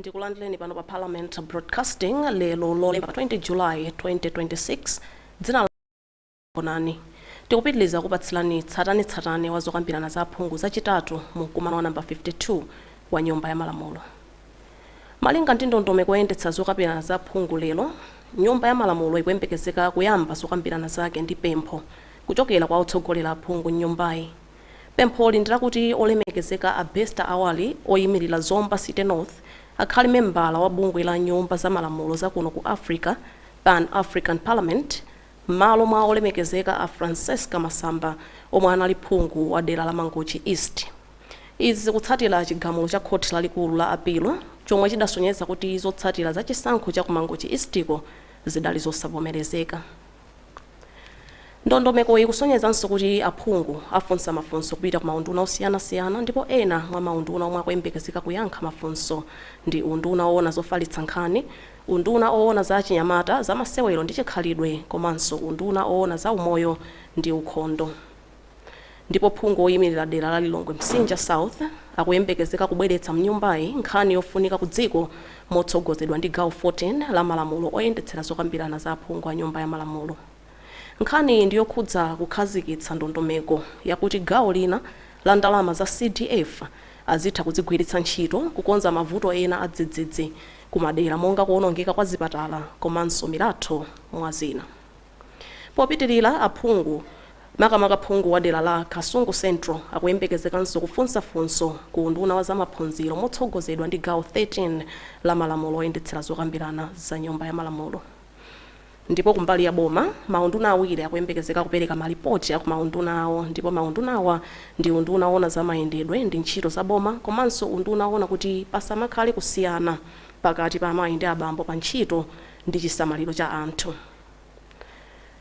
Ndikulandireni pano pa Parliament Broadcasting lero lolemba 20 July 2026 dzina Bonani. Tikupitiliza kupatsilani tsatani wa zokambirana za aphungu zachitatu mu mkumano wa namba 52 wa nyumba ya malamulo. Malinga ndi ndondomeko yoyendetsa zokambirana za aphungu lero, nyumba ya malamulo ikuyembekezeka kuyamba zokambirana zake ndi pempho kuchokera kwa otsogolera aphungu nyumbayi. Pempholi ndirakuti olemekezeka Abesta Awali oyimirira Zomba City North akhali membala wa bungwe la nyumba za malamulo za kuno ku Africa, Pan-African Parliament, malo mwa olemekezeka a Francesca Masamba omwe anali phungu wa dera la Mangochi East. Izi kutsatira chigamulo cha khoti lalikulu la apilo chomwe chidasonyeza kuti zotsatira za chisankho cha ku Mangochi Eastiko zidali zosavomerezeka. Ndondomeko ikusonyezanso kuti aphungu afunsa mafunso kupita ku maunduna osiyanasiyana ndipo ena mwa maunduna omwe akuyembekezeka kuyankha mafunso ndi unduna oona zofalitsa nkhani, unduna oona za chinyamata za masewero ndi chikhalidwe komanso unduna oona za umoyo ndi ukhondo. Ndipo phungu oyimirira dera la Lilongwe Msinja South akuyembekezeka kubweretsa mnyumbayi nkhani yofunika ku dziko motsogozedwa ndi gawo 14 la malamulo oyendetsera zokambirana za aphungu a nyumba ya malamulo. Nkhani ndiyo khudza kukhazikitsa ndondomeko yakuti gawo lina la ndalama za CDF azitha kuzigwiritsa ntchito kukonza mavuto ena adzidzidzi kumadera monga kuonongeka kwa zipatala komanso milatho mwa zina. Popitirira aphungu makamaka phungu wa dera la Kasungu Central akuyembekezekanso kufunsa funso ku unduna wa zamaphunziro motsogozedwa ndi gawo 13 la malamulo oyendetsera zokambirana za nyumba ya malamulo. Ndipo kumbali ya boma, maunduna awiri akuyembekezeka kupereka malipoti ya ku maunduna awo, ndipo maunduna awa ndi unduna oona za mayendedwe ndi ntchito za boma komanso unduna oona kuti pasamakhale kusiyana pakati pa amayi ndi abambo pa ntchito ndi chisamaliro cha anthu.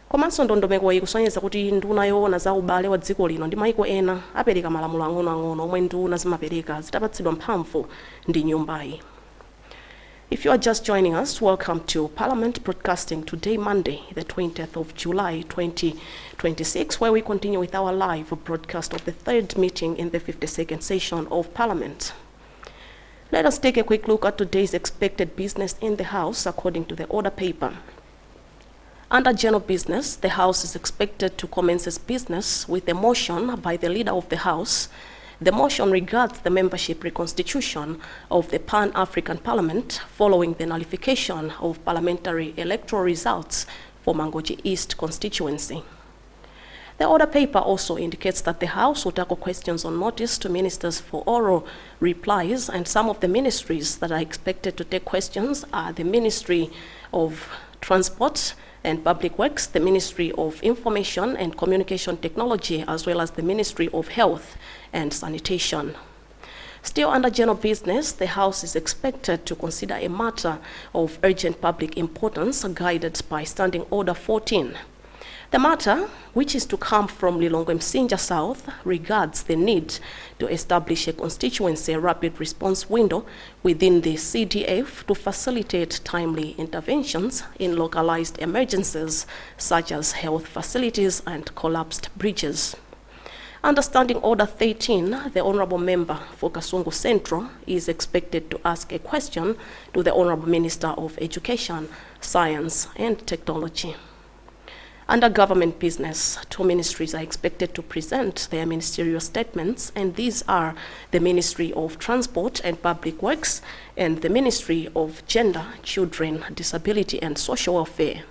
Komanso ndondomeko ikusonyeza kuti nduna yoona za ubale wa dziko lino ndi maiko ena apereka malamulo ang'onoang'ono omwe nduna zimapereka zitapatsidwa mphamvu ndi nyumbayi. If you are just joining us, welcome to Parliament Broadcasting today, Monday, the 20th of July, 2026, where we continue with our live broadcast of the third meeting in the 52nd session of Parliament. Let us take a quick look at today's expected business in the House according to the order paper. Under general business, the House is expected to commence its business with a motion by the Leader of the House. The motion regards the membership reconstitution of the Pan-African Parliament following the nullification of parliamentary electoral results for Mangochi East constituency. The order paper also indicates that the House will tackle questions on notice to ministers for oral replies, and some of the ministries that are expected to take questions are the Ministry of Transport and Public Works, the Ministry of Information and Communication Technology, as well as the Ministry of Health and Sanitation. Still under general business, the House is expected to consider a matter of urgent public importance guided by Standing Order 14. The matter, which is to come from Lilongwe Msinja South, regards the need to establish a constituency rapid response window within the CDF to facilitate timely interventions in localized emergencies such as health facilities and collapsed bridges. Under Standing Order 13, the Honourable Member for Kasungu Central is expected to ask a question to the Honourable Minister of Education, Science and Technology. Under government business, two ministries are expected to present their ministerial statements, and these are the Ministry of Transport and Public Works and the Ministry of Gender, Children, Disability and Social Welfare.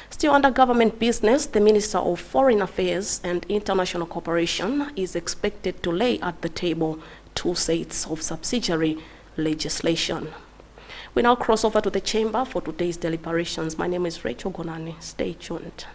Still under government business, the Minister of Foreign Affairs and International Cooperation is expected to lay at the table two sets of subsidiary legislation. We now cross over to the chamber for today's deliberations. My name is Rachel Gonani. Stay tuned.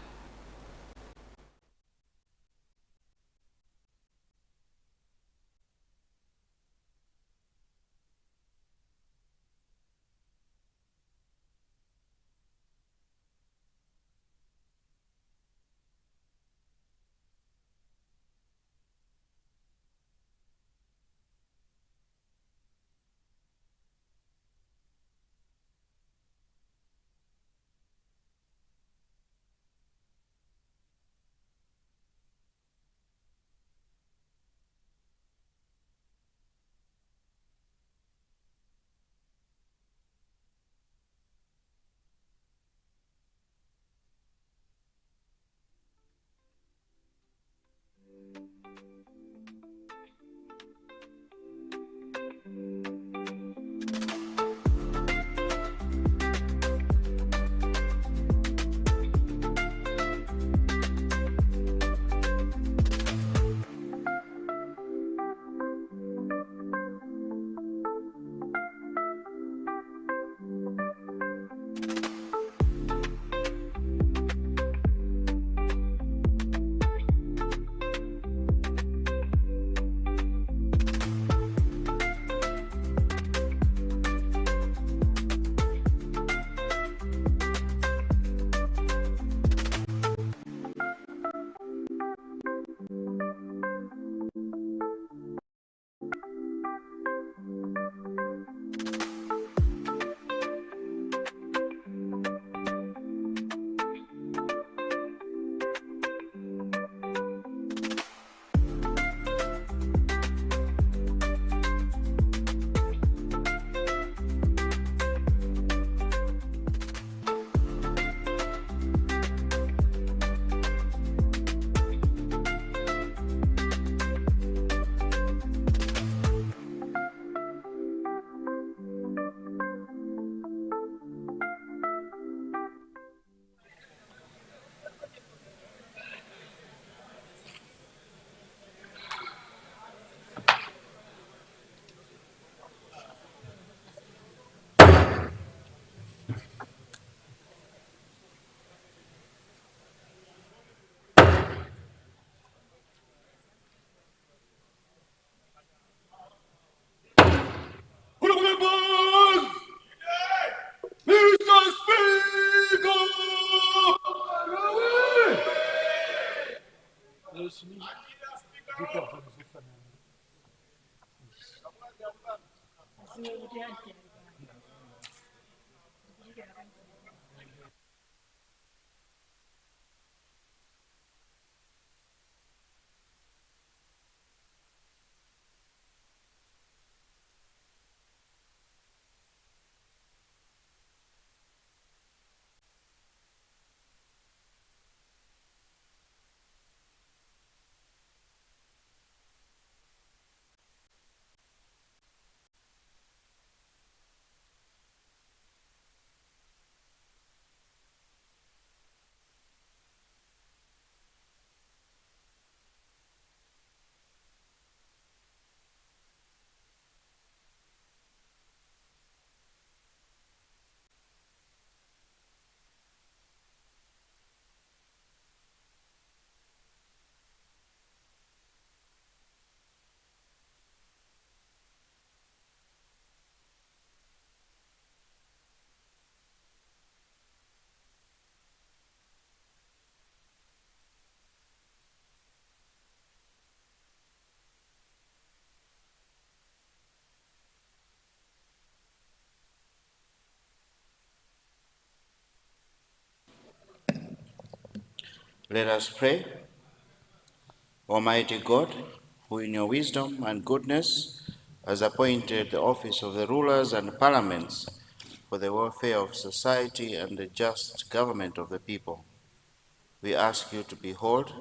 Let us pray. Almighty God, who in your wisdom and goodness has appointed the office of the rulers and parliaments for the welfare of society and the just government of the people, we ask you to behold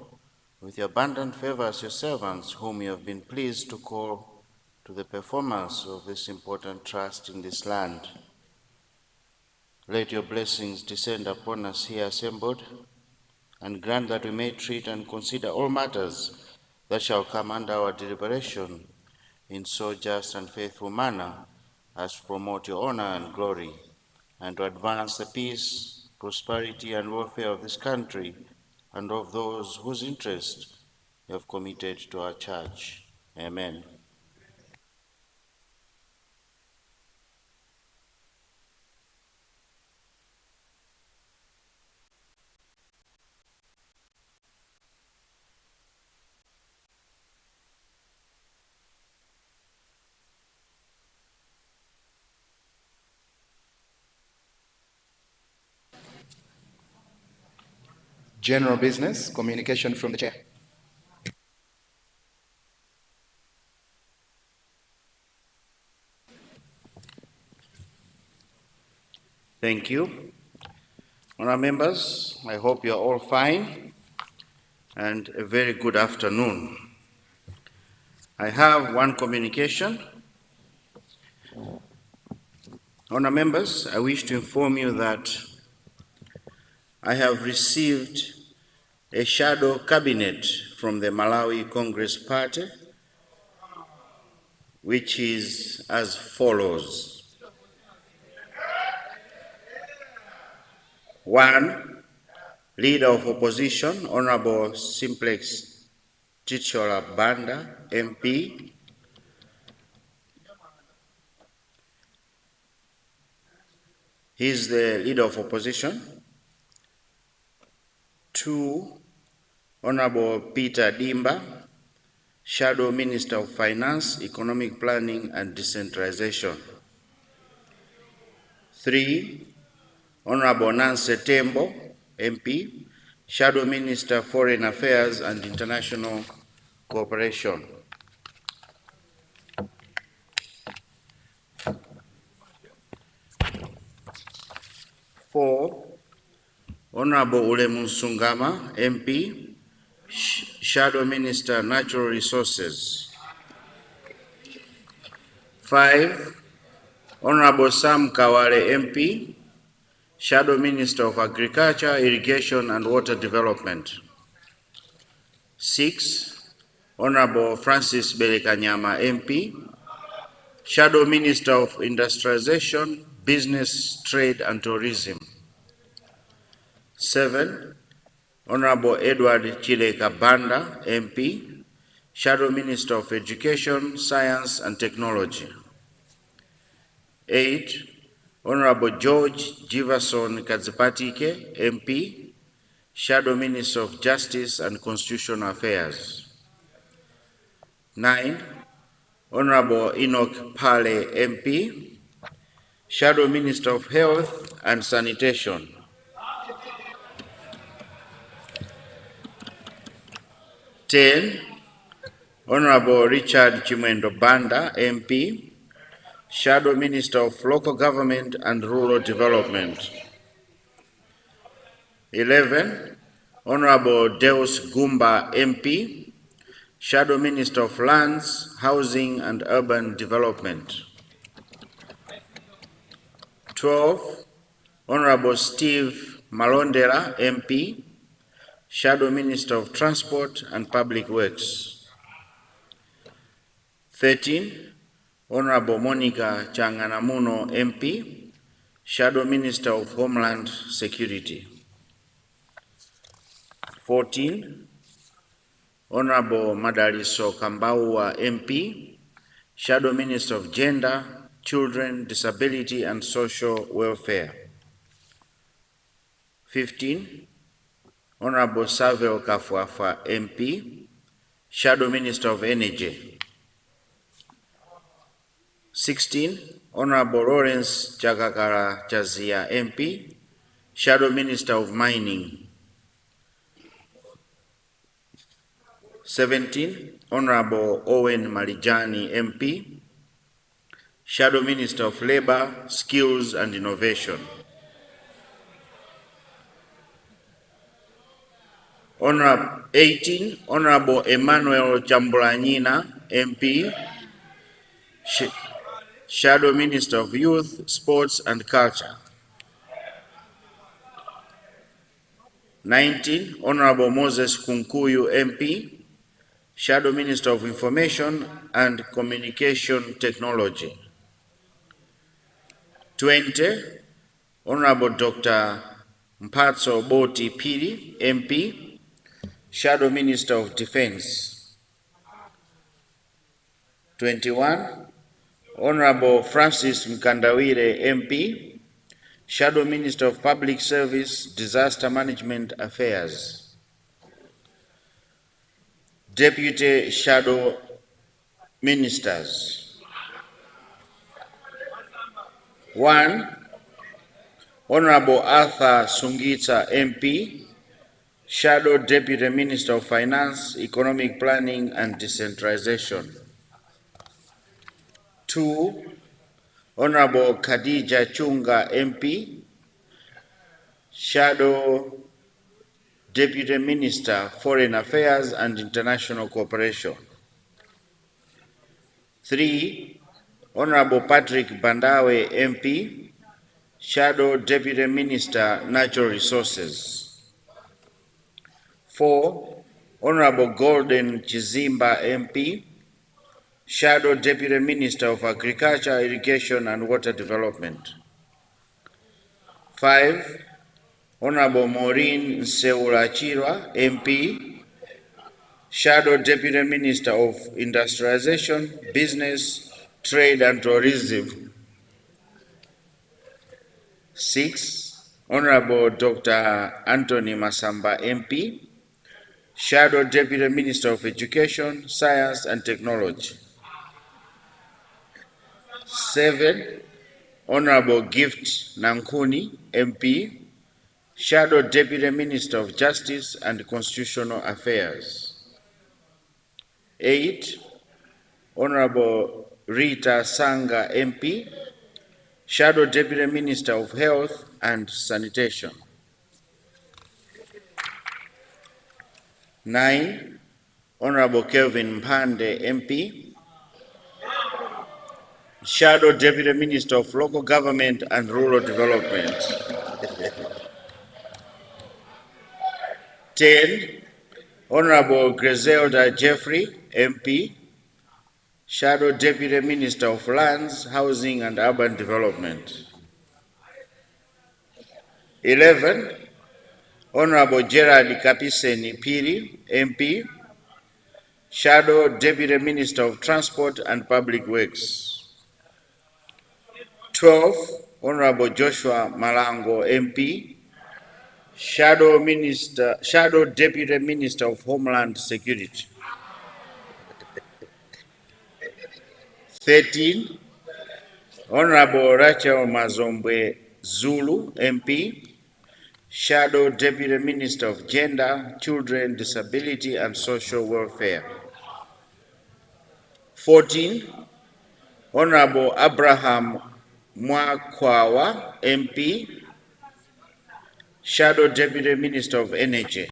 with your abundant favors your servants whom you have been pleased to call to the performance of this important trust in this land. Let your blessings descend upon us here assembled, and grant that we may treat and consider all matters that shall come under our deliberation in so just and faithful manner as to promote your honor and glory, and to advance the peace, prosperity, and welfare of this country and of those whose interest you have committed to our church. Amen. General business, communication from the chair. Thank you. Honourable members, I hope you are all fine, and a very good afternoon. I have one communication. Honourable members, I wish to inform you that I have received a shadow cabinet from the Malawi Congress Party, which is as follows. 1. Leader of Opposition, Honorable Simplex Chichola Banda, MP. He is the Leader of Opposition. 2. Honorable Peter Dimba, Shadow Minister of Finance, Economic Planning and Decentralization. 3. Honorable Nancy Tembo, MP, Shadow Minister, Foreign Affairs and International Cooperation. 4. Honorable Ulemu Sungama, MP, Shadow Minister, Natural Resources. 5. Honorable Sam Kawale, MP, Shadow Minister of Agriculture, Irrigation and Water Development. 6. Honorable Francis Belekanyama, MP, Shadow Minister of Industrialization, Business, Trade and Tourism. 7. Honorable Edward Chileka Banda, MP, Shadow Minister of Education, Science and Technology. 8. Honorable George Jiverson Kadzipatike, MP, Shadow Minister of Justice and Constitutional Affairs. 9. Honorable Enoch Pale, MP, Shadow Minister of Health and Sanitation. 10. Honorable Richard Chimwendo Banda, MP, Shadow Minister of Local Government and Rural Development. 11. Honorable Deus Gumba, MP, Shadow Minister of Lands, Housing and Urban Development. 12. Honorable Steve Malondela, MP, Shadow Minister of Transport and Public Works. 13. Honorable Monica Changanamuno, MP, Shadow Minister of Homeland Security. 14. Honorable Madaliso Kambaua, MP, Shadow Minister of Gender, Children, Disability and Social Welfare. 15. Honorable Savel Kafuafa, MP, Shadow Minister of Energy. 16. Honorable Lawrence Chagakara Chazia, MP, Shadow Minister of Mining. 17, Honorable Owen Malijani MP, Shadow Minister of Labor, Skills and Innovation. 18, Honorable Emmanuel Chambulanina MP, Shadow Minister of Youth, Sports and Culture. 19, Honorable Moses Kunkuyu MP, Shadow Minister of Information and Communication Technology. 20, Honorable Dr. Mpatso Boti Piri MP, Shadow Minister of Defense. 21, Honorable Francis Mkandawire MP, Shadow Minister of Public Service, Disaster Management Affairs. Deputy Shadow Ministers. 1, Honorable Arthur Sungita MP, Shadow Deputy Minister of Finance, Economic Planning and Decentralization. 2, Honorable Khadija Chunga MP, Shadow Deputy Minister, Foreign Affairs and International Cooperation. 3, Honorable Patrick Bandawe MP, Shadow Deputy Minister, Natural Resources. 4, Honorable Golden Chizimba MP, Shadow Deputy Minister of Agriculture, Irrigation and Water Development. 5, Honorable Maureen Seulachirwa MP, Shadow Deputy Minister of Industrialization, Business, Trade and Tourism. 6, Honorable Dr. Anthony Masamba MP, Shadow Deputy Minister of Education, Science and Technology. 7, Honorable Gift Nankuni MP, Shadow Deputy Minister of Justice and Constitutional Affairs. 8, Honorable Rita Sanga MP, Shadow Deputy Minister of Health and Sanitation. 9, Honorable Kelvin Mpande MP, Shadow Deputy Minister of Local Government and Rural Development. 10, Honorable Griselda Jeffrey MP, Shadow Deputy Minister of Lands, Housing and Urban Development. 11, Honorable Gerard Kapiseni Piri MP, Shadow Deputy Minister of Transport and Public Works. 12, Honorable Joshua Malango MP, Shadow Deputy Minister of Homeland Security. 13, Honorable Rachel Mazombwe Zulu MP, Shadow Deputy Minister of Gender, Children, Disability and Social Welfare. 14, Honorable Abraham Mwakwawa MP, Shadow Deputy Minister of Energy.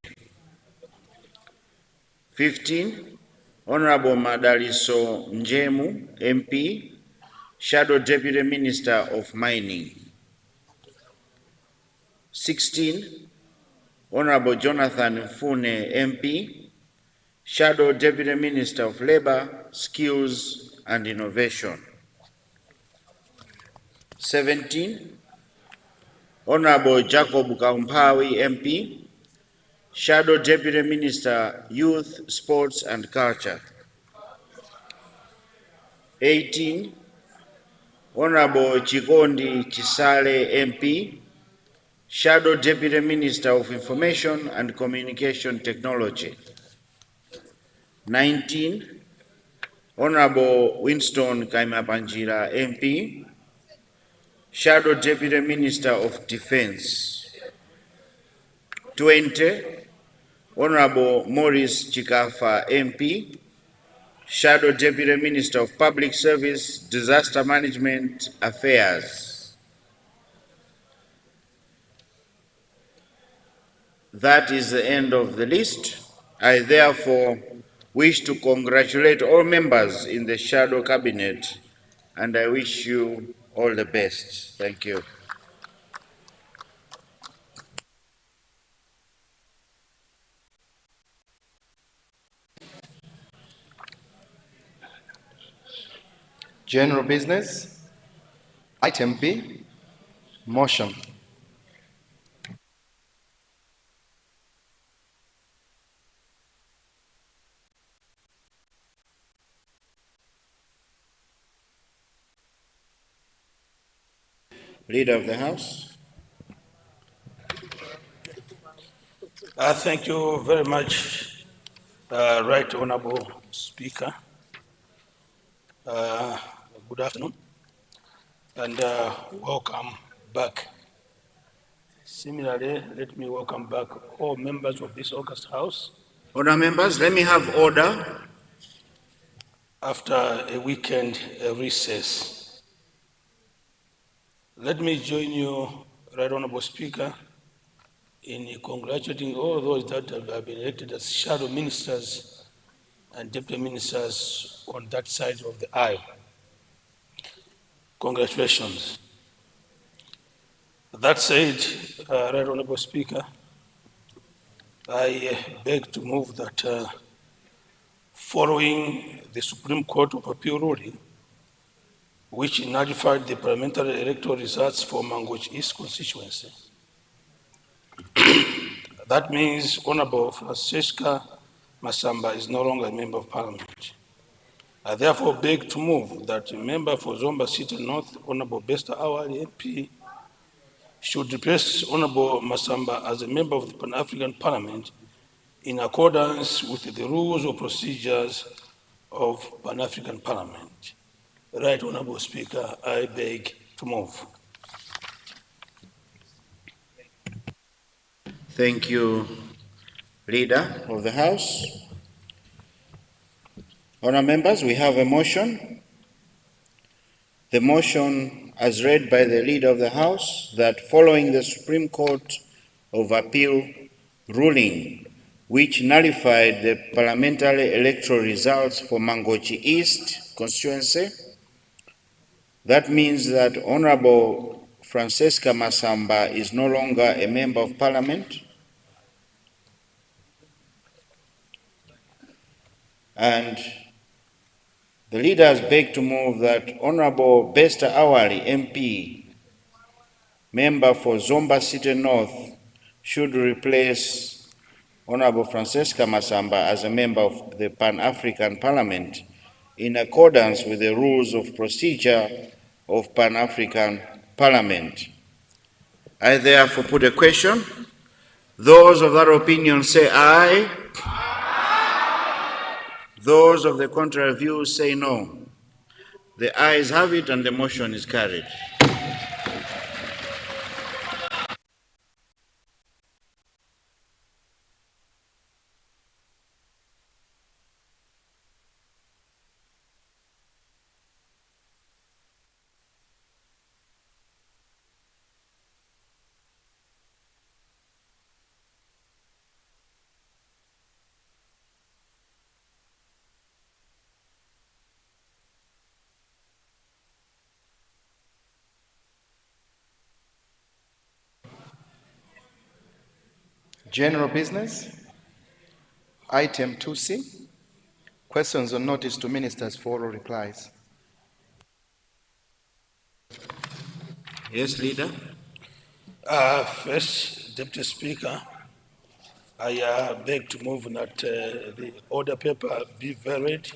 15, Honorable Madaliso Njemu MP, Shadow Deputy Minister of Mining. 16, Honorable Jonathan Mfune MP, Shadow Deputy Minister of Labor, Skills and Innovation. 17, Honorable Jacob Kaumpawi MP, Shadow Deputy Minister, Youth, Sports and Culture. 18, Honorable Chikondi Chisale MP, Shadow Deputy Minister of Information and Communication Technology. 19, Honorable Winston Kaimapanjira MP, Shadow Deputy Minister of Defense. 20, Honorable Maurice Chikafa, MP, Shadow Deputy Minister of Public Service, Disaster Management Affairs. That is the end of the list. I therefore wish to congratulate all members in the Shadow Cabinet, and I wish you all the best. Thank you. General business. Item B, motion. Leader of the House. Thank you very much, Right Honorable Speaker. Good afternoon, and welcome back. Similarly, let me welcome back all members of this August House Order, members, let me have order. after a weekend recess. Let me join you, Right Honorable Speaker, in congratulating all those that have been elected as shadow ministers and deputy ministers on that side of the aisle. Congratulations. That said, Right Honorable Speaker, I beg to move that following the Supreme Court of Appeal ruling, which nullified the parliamentary electoral results for Mangochi East constituency, that means Honorable Francesca Masamba is no longer a member of parliament. I therefore beg to move that a member for Zomba City North, Honorable Bester Awali MP, should replace Honorable Masamba as a member of the Pan-African Parliament in accordance with the rules of procedures of Pan-African Parliament. Right Honorable Speaker, I beg to move. Thank you, Leader of the House. Honour members, we have a motion. The motion as read by the Leader of the House that following the Supreme Court of Appeal ruling which nullified the parliamentary electoral results for Mangochi East constituency, that means that Honorable Francesca Masamba is no longer a member of Parliament, and the leaders beg to move that Honorable Bester Awali MP, member for Zomba City North, should replace Honorable Francesca Masamba as a member of the Pan-African Parliament in accordance with the rules of procedure of Pan-African Parliament. I therefore put a question. Those of that opinion say aye. Those of the contrary view say no. The ayes have it and the motion is carried. General business. Item 2C, questions on notice to ministers for oral replies. Yes, Leader. First, Deputy Speaker, I beg to move that the order paper be varied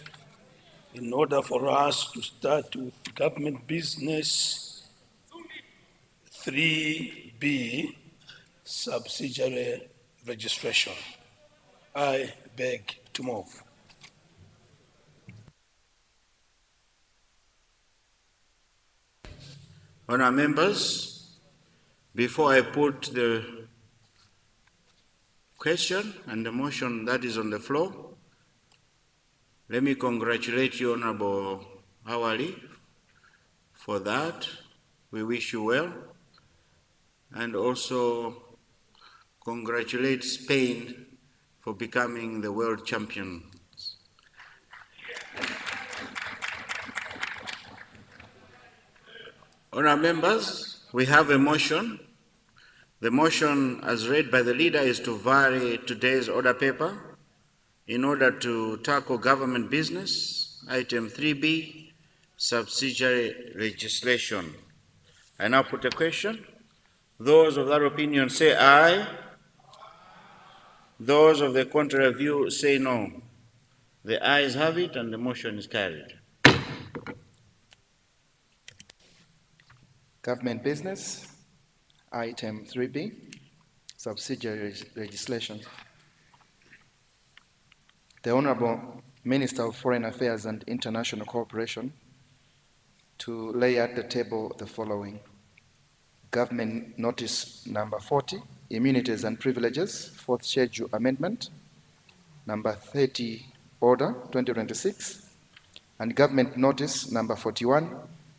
in order for us to start with government business 3B, subsidiary registration. I beg to move. Honour members, before I put the question and the motion that is on the floor. Let me congratulate you, Honorable Awali, for that. We wish you well. And also congratulate Spain for becoming the world champion. Honourable members, we have a motion. The motion as read by the leader is to vary today's order paper in order to tackle government business, item 3B, subsidiary legislation. I now put a question. Those of that opinion say aye. Those of the contrary view say no. The ayes have it and the motion is carried. Government business, item 3B, subsidiary legislation. The Honorable Minister of Foreign Affairs and International Cooperation to lay at the table the following. Government Notice Number 40, Immunities and Privileges, Fourth Schedule Amendment, Number 30, Order 2026, and Government Notice Number 41,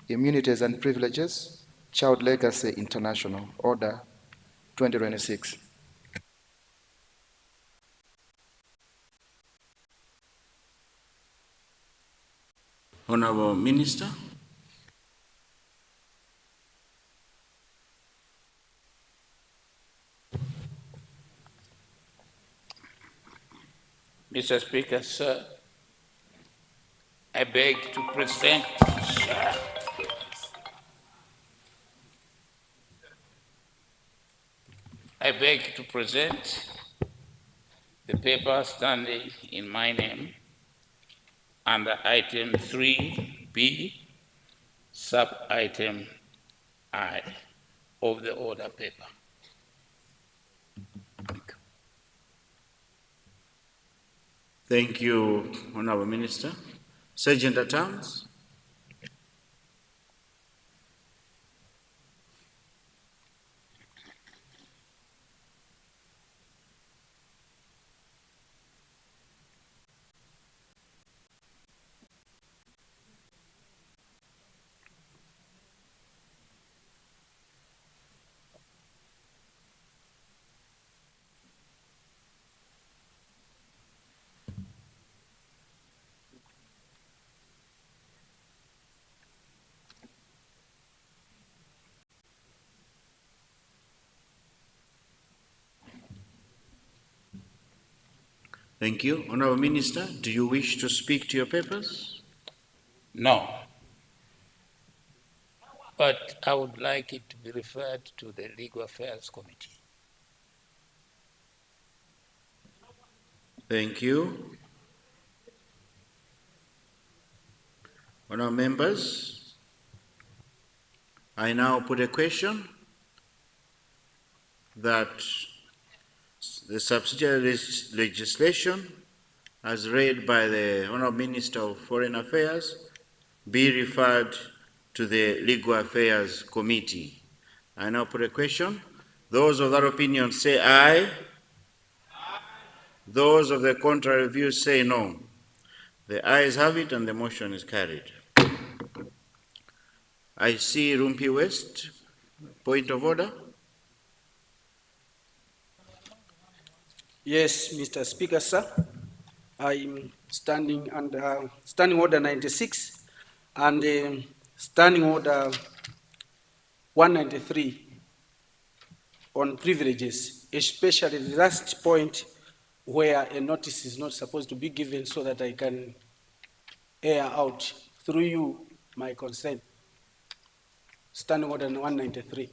Immunities and Privileges, Child Legacy International, Order 2026. Honourable Minister. Mr. Speaker, sir, I beg to present the paper standing in my name under item 3B, sub-item I of the order paper. Thank you, Honourable Minister. Sergeant at Arms. Thank you. Honourable Minister, do you wish to speak to your papers? No, but I would like it to be referred to the Legal Affairs Committee. Thank you. Honourable members, I now put a question that the subsidiary legislation as read by the Honourable Minister of Foreign Affairs be referred to the Legal Affairs Committee. I now put a question. Those of that opinion say aye. Those of the contrary view say no. The ayes have it and the motion is carried. I see Rumpi West. Point of order. Yes, Mr. Speaker, sir. I'm standing under Standing Order 96 and Standing Order 193 on privileges, especially the last point where a notice is not supposed to be given so that I can air out through you my consent. Standing Order 193.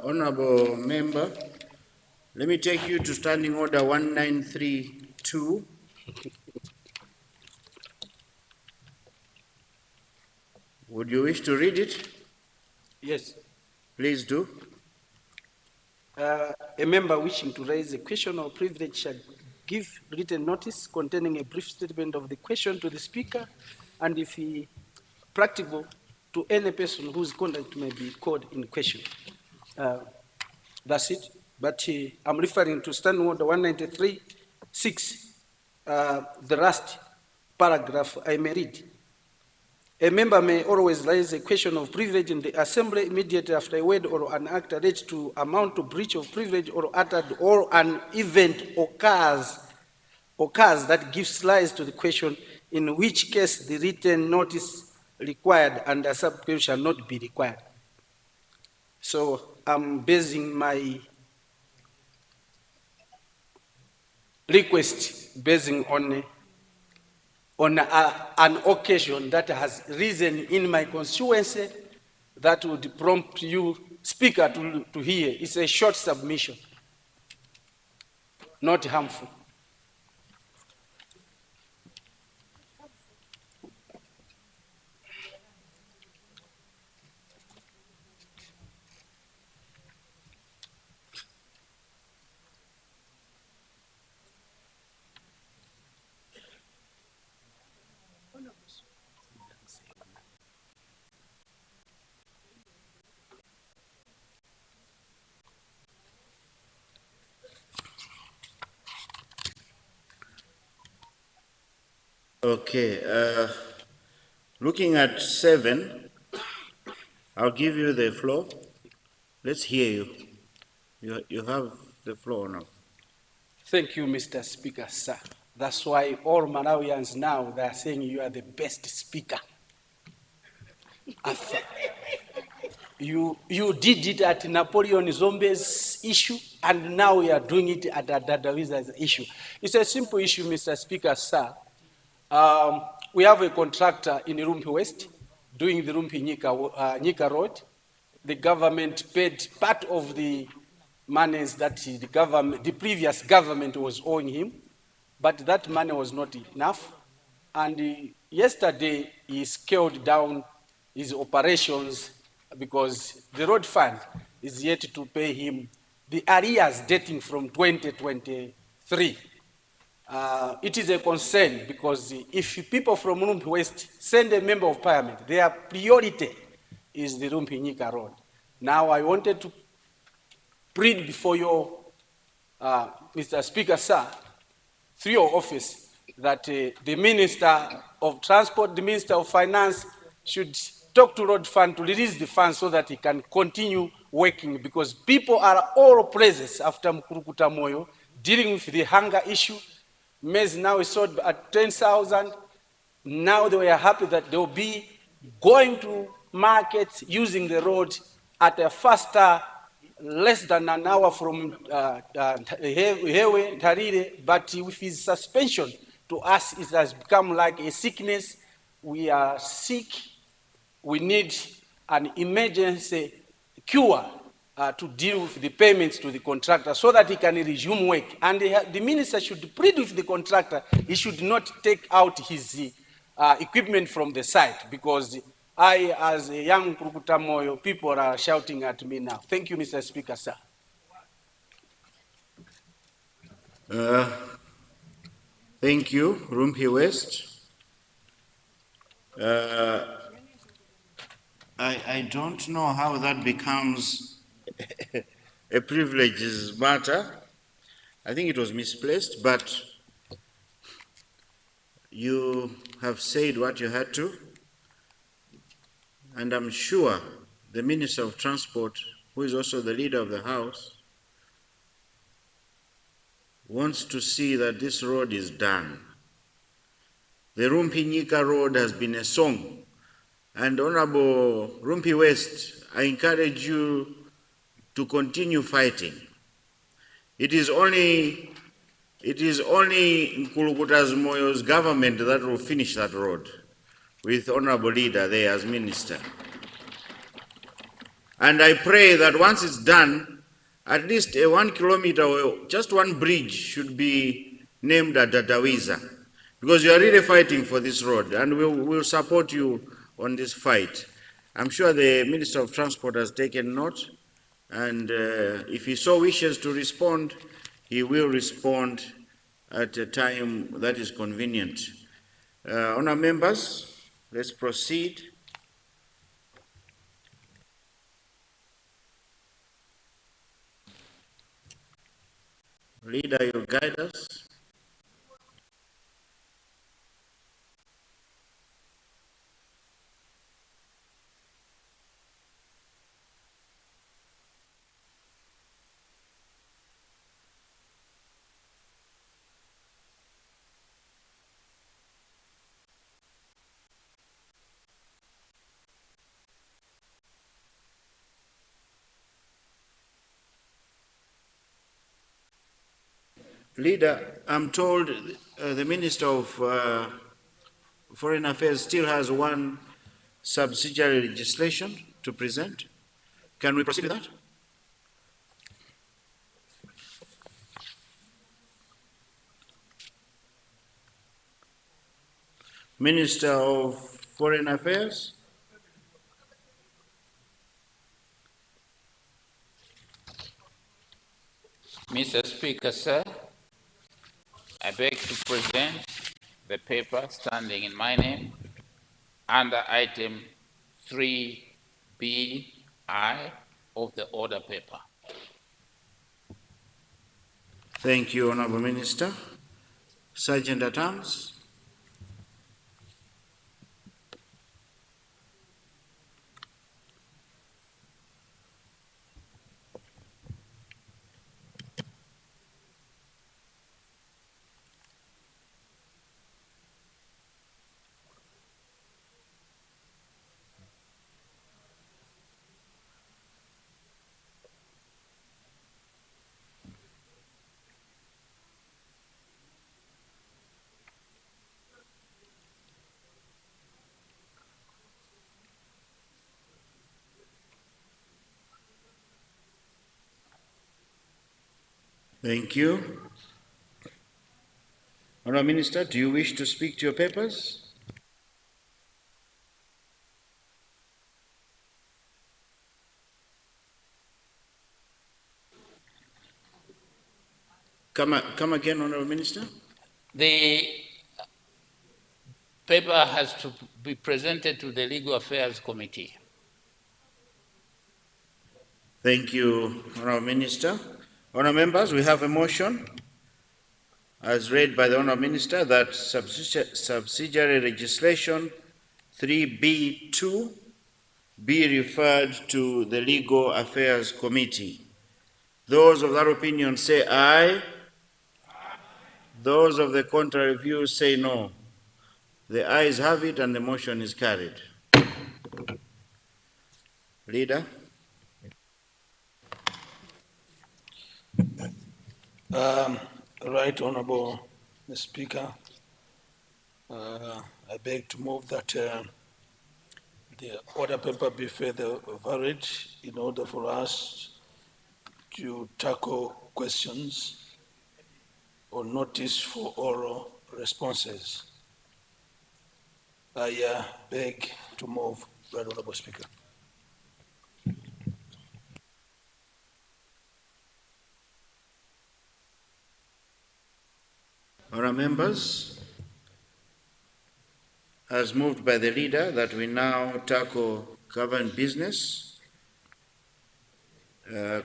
Honorable Member, let me take you to Standing Order 1932. Would you wish to read it? Yes. Please do. A member wishing to raise a question or privilege shall give written notice containing a brief statement of the question to the speaker, and if practicable, to any person whose conduct may be called in question. That's it. But I'm referring to Standing Order 193.6, the last paragraph I may read. A member may always raise a question of privilege in the assembly immediately after a word or an act alleged to amount to breach of privilege or uttered or an event occurs that gives rise to the question, in which case the written notice required and a subquery shall not be required. So I'm basing my request basing on an occasion that has risen in my constituency that would prompt you, Speaker, to hear. It's a short submission, not harmful. Okay. Looking at 7, I'll give you the floor. Let's hear you. You have the floor now. Thank you, Mr. Speaker, sir. That's why all Malawians now, they are saying you are the best speaker. You did it at Napoleon Zombe's issue, and now we are doing it at Dadawiza's issue. It's a simple issue, Mr. Speaker, sir. We have a contractor in Rumpi West doing the Rumpi Nyika Road. The government paid part of the monies that the previous government was owing him, but that money was not enough. And yesterday he scaled down his operations because the road fund is yet to pay him the arrears dating from 2023. It is a concern because if people from Rumpi West send a member of parliament, their priority is the Rumpi Nyika Road. Now I wanted to plead before you, Mr. Speaker, sir, through your office, that the Minister of Transport, the Minister of Finance should talk to Road Fund to release the funds so that he can continue working, because people are all places after Mkurukuta Moyo dealing with the hunger issue. Maize now is sold at 10,000. Now they were happy that they'll be going to markets using the road at a faster, less than an hour from Hewe, Tarire, but with his suspension, to us it has become like a sickness. We are sick. We need an emergency cure to deal with the payments to the contractor so that he can resume work. And the minister should plead with the contractor. He should not take out his equipment from the site, because I, as a young Kurukuta Moyo, people are shouting at me now. Thank you, Mr. Speaker, sir. Thank you, Rumpi West. I don't know how that becomes a privileges matter. I think it was misplaced, but you have said what you had to, and I'm sure the Minister of Transport, who is also the leader of the House, wants to see that this road is done. The Rumpi-Nyika road has been a song, and Honorable Rumpi West, I encourage you to continue fighting. It is only Nkulukuta's Moyo's government that will finish that road, with Honorable Leader there as Minister. And I pray that once it's done, at least a 1 kilometer or just one bridge should be named at Dadawiza, because you are really fighting for this road, and we'll support you on this fight. I'm sure the Minister of Transport has taken note, and if he so wishes to respond, he will respond at a time that is convenient. Honour members, let's proceed. Leader, you guide us. Leader, I'm told the Minister of Foreign Affairs still has one subsidiary legislation to present. Can we proceed with that? Minister of Foreign Affairs. Mr. Speaker, sir, I beg to present the paper standing in my name under item 3BI of the order paper. Thank you, Honorable Minister. Sergeant at Arms. Thank you. Honourable Minister, do you wish to speak to your papers? Come again, Honourable Minister. The paper has to be presented to the Legal Affairs Committee. Thank you, Honourable Minister. Honourable members, we have a motion as read by the Honourable Minister that subsidiary legislation 3B2 be referred to the Legal Affairs Committee. Those of that opinion say aye. Those of the contrary view say no. The ayes have it and the motion is carried. Leader. Right Honorable Speaker, I beg to move that the order paper be further varied in order for us to tackle questions or notice for oral responses. I beg to move, Right Honorable Speaker. Honourable members, as moved by the leader, that we now tackle government business,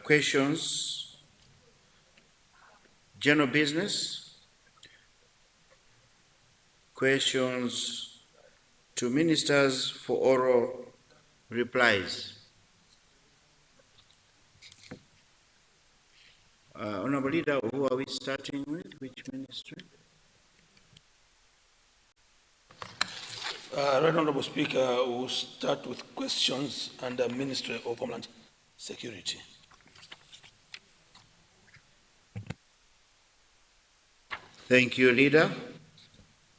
questions, general business. questions to ministers for oral replies. Honorable Leader, who are we starting with? Which ministry? Right Honorable Speaker, we'll start with questions under Ministry of Homeland Security. Thank you, Leader.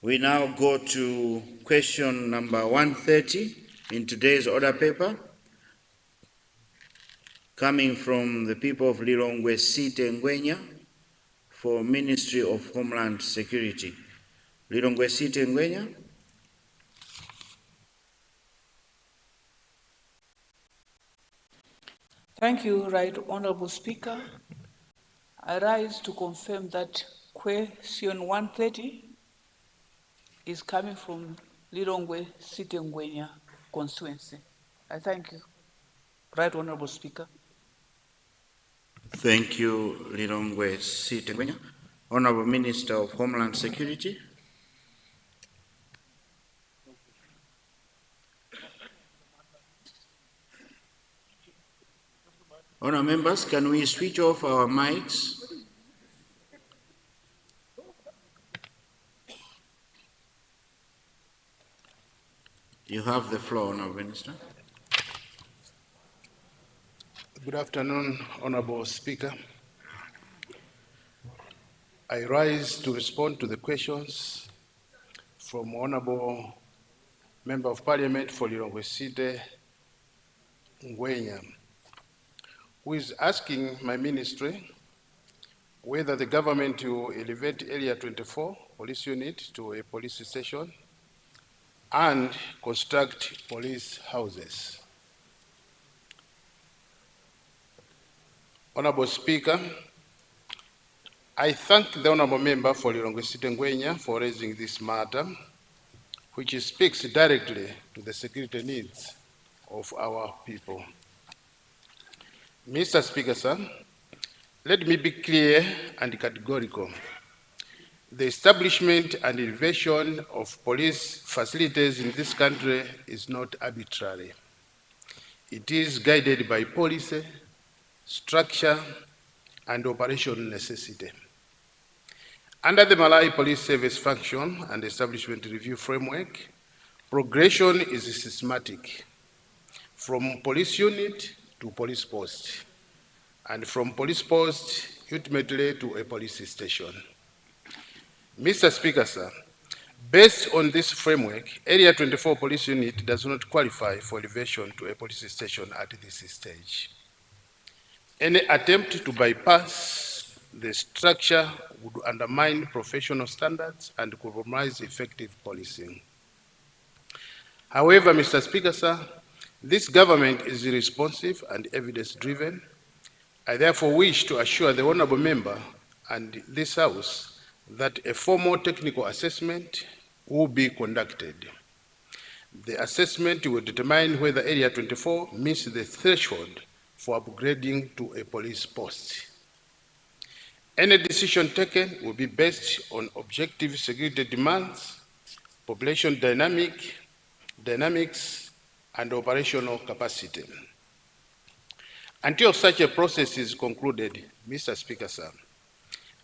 We now go to question number 130 in today's order paper, coming from the people of Lilongwe Site Ngwenya for Ministry of Homeland Security. Lilongwe Site Ngwenya. Thank you, Right Honorable Speaker. I rise to confirm that question 130 is coming from Lilongwe Site Ngwenya constituency. I thank you, Right Honorable Speaker. Thank you, Lilongwe Site Ngwenya. Honorable Minister of Homeland Security. Honourable members, can we switch off our mics? You have the floor, Honourable Minister. Good afternoon, Honourable Speaker. I rise to respond to the questions from Honourable Member of Parliament for Lilongwe Site Ngwenya, who is asking my ministry whether the government will elevate Area 24 police unit to a police station and construct police houses. Honourable Speaker, I thank the Honourable Member for Lilongwe Site Ngwenya for raising this matter, which speaks directly to the security needs of our people. Mr. Speaker, sir, let me be clear and categorical. The establishment and elevation of police facilities in this country is not arbitrary. It is guided by policy, structure, and operational necessity. Under the Malawi Police Service Function and Establishment Review Framework, progression is systematic, from police unit to police post, and from police post ultimately to a police station. Mr. Speaker, sir, based on this framework, Area 24 Police Unit does not qualify for elevation to a police station at this stage. Any attempt to bypass the structure would undermine professional standards and compromise effective policing. However, Mr. Speaker, sir, this government is responsive and evidence-driven. I therefore wish to assure the Honourable Member and this House that a formal technical assessment will be conducted. The assessment will determine whether Area 24 meets the threshold for upgrading to a police post. Any decision taken will be based on objective security demands, population dynamics, and operational capacity. Until such a process is concluded, Mr. Speaker, sir,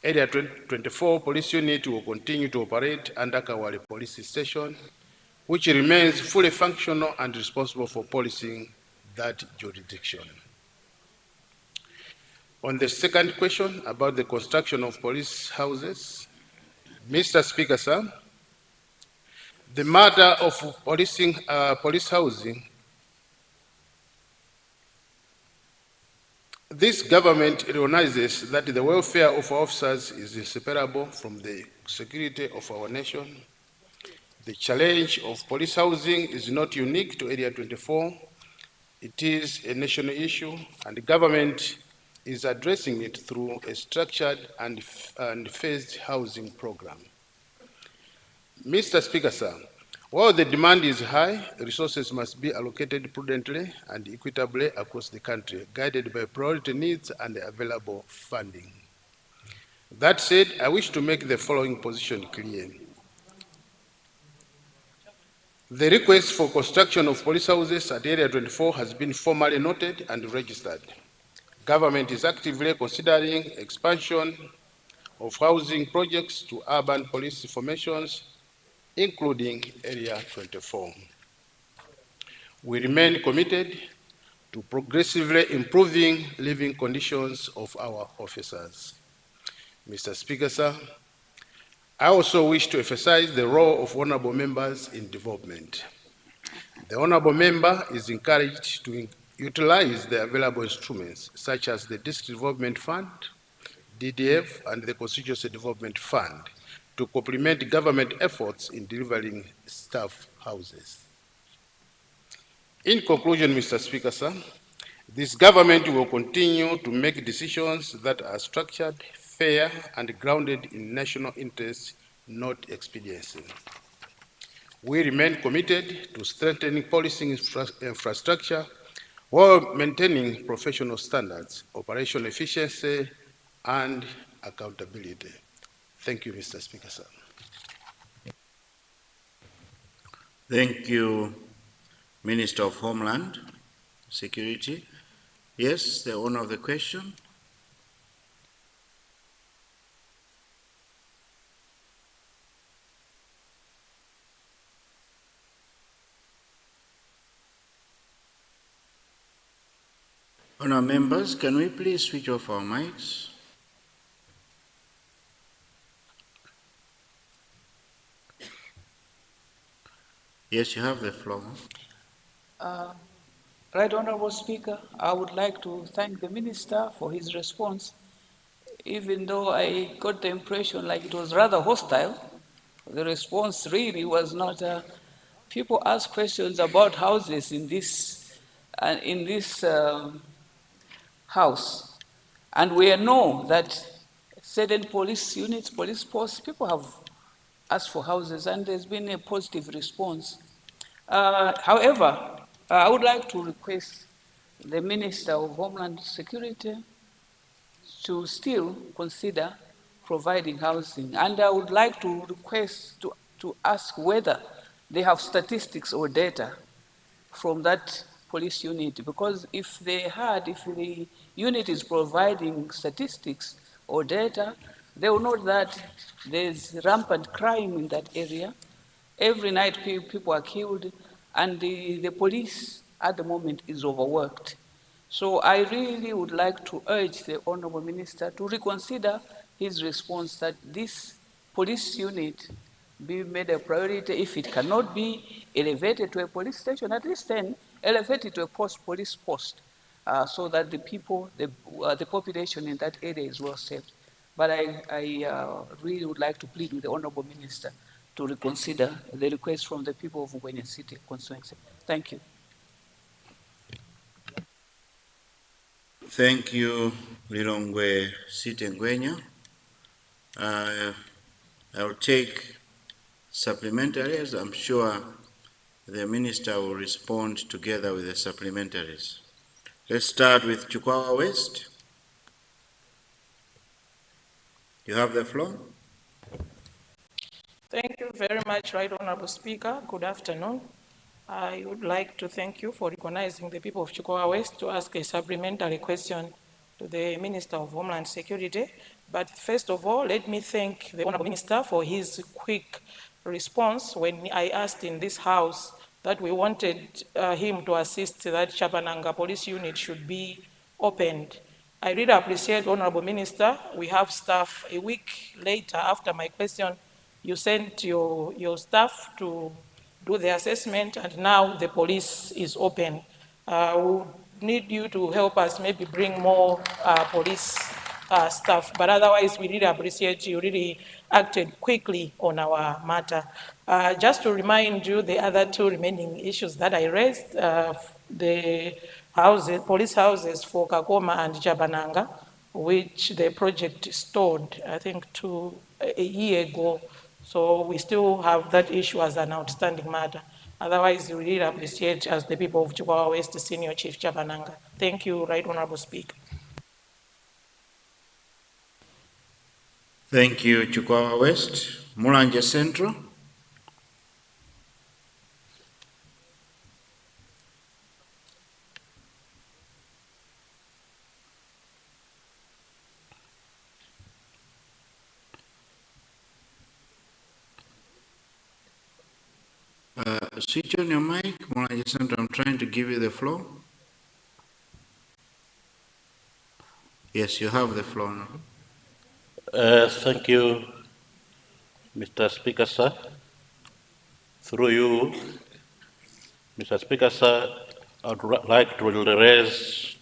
Area 24 Police Unit will continue to operate under Kawale Police Station, which remains fully functional and responsible for policing that jurisdiction. On the second question about the construction of police houses, Mr. Speaker, sir, the matter of policing, police housing, this government recognizes that the welfare of officers is inseparable from the security of our nation. The challenge of police housing is not unique to Area 24. It is a national issue, and the government is addressing it through a structured and phased housing program. Mr. Speaker, sir, while the demand is high, resources must be allocated prudently and equitably across the country, guided by priority needs and available funding. That said, I wish to make the following position clear. The request for construction of police houses at Area 24 has been formally noted and registered. Government is actively considering expansion of housing projects to urban police formations, including Area 24. We remain committed to progressively improving living conditions of our officers. Mr. Speaker, sir, I also wish to emphasize the role of honorable members in development. The honorable member is encouraged to utilize the available instruments such as the District Development Fund, DDF, and the Constituency Development Fund to complement government efforts in delivering staff houses. In conclusion, Mr. Speaker, sir, this government will continue to make decisions that are structured, fair, and grounded in national interests, not expediency. We remain committed to strengthening policing infrastructure while maintaining professional standards, operational efficiency, and accountability. Thank you, Mr. Speaker, sir. Thank you, Minister of Homeland Security. Yes, the owner of the question. Honour members, can we please switch off our mics? Yes, you have the floor. Right Honorable Speaker, I would like to thank the Minister for his response, even though I got the impression like it was rather hostile. The response really was not. People ask questions about houses in this house, and we know that certain police units, police posts, people have asked for houses, and there's been a positive response. However, I would like to request the Minister of Homeland Security to still consider providing housing. And I would like to request to ask whether they have statistics or data from that police unit, because if the unit is providing statistics or data, they will know that there's rampant crime in that area. Every night people are killed, and the police at the moment is overworked. So I really would like to urge the Honorable Minister to reconsider his response that this police unit be made a priority. If it cannot be elevated to a police station, at least then elevate it to a police post, so that the people, the population in that area is well served. But I really would like to plead with the Honorable Minister to reconsider the request from the people of Ngwenya City constituency. Thank you. Thank you, Lilongwe City Ngwenya. I'll take supplementaries. I'm sure the Minister will respond together with the supplementaries. Let's start with Chukwawa West. You have the floor. Thank you very much, Right Honorable Speaker. Good afternoon. I would like to thank you for recognizing the people of Chukwawa West to ask a supplementary question to the Minister of Homeland Security. But first of all, let me thank the Honorable Minister for his quick response when I asked in this House that we wanted him to assist that Chapananga Police Unit should be opened. I really appreciate, Honorable Minister. We have staff a week later after my question. You sent your staff to do the assessment, and now the police is open. We need you to help us maybe bring more police staff, but otherwise we really appreciate you really acted quickly on our matter. Just to remind you, the other two remaining issues that I raised, the houses, police houses for Kakoma and Jabananga, which the project stored, I think, a year ago. So we still have that issue as an outstanding matter. Otherwise, we really appreciate as the people of Chukwawa West Senior Chief Jabananga. Thank you, Right Honorable Speaker. Thank you, Chukwawa West. Mulanje Central. Switch on your mic, Mulanje Centro. I'm trying to give you the floor. Yes, you have the floor now. Thank you, Mr. Speaker, sir. Through you, Mr. Speaker, sir, I would like to raise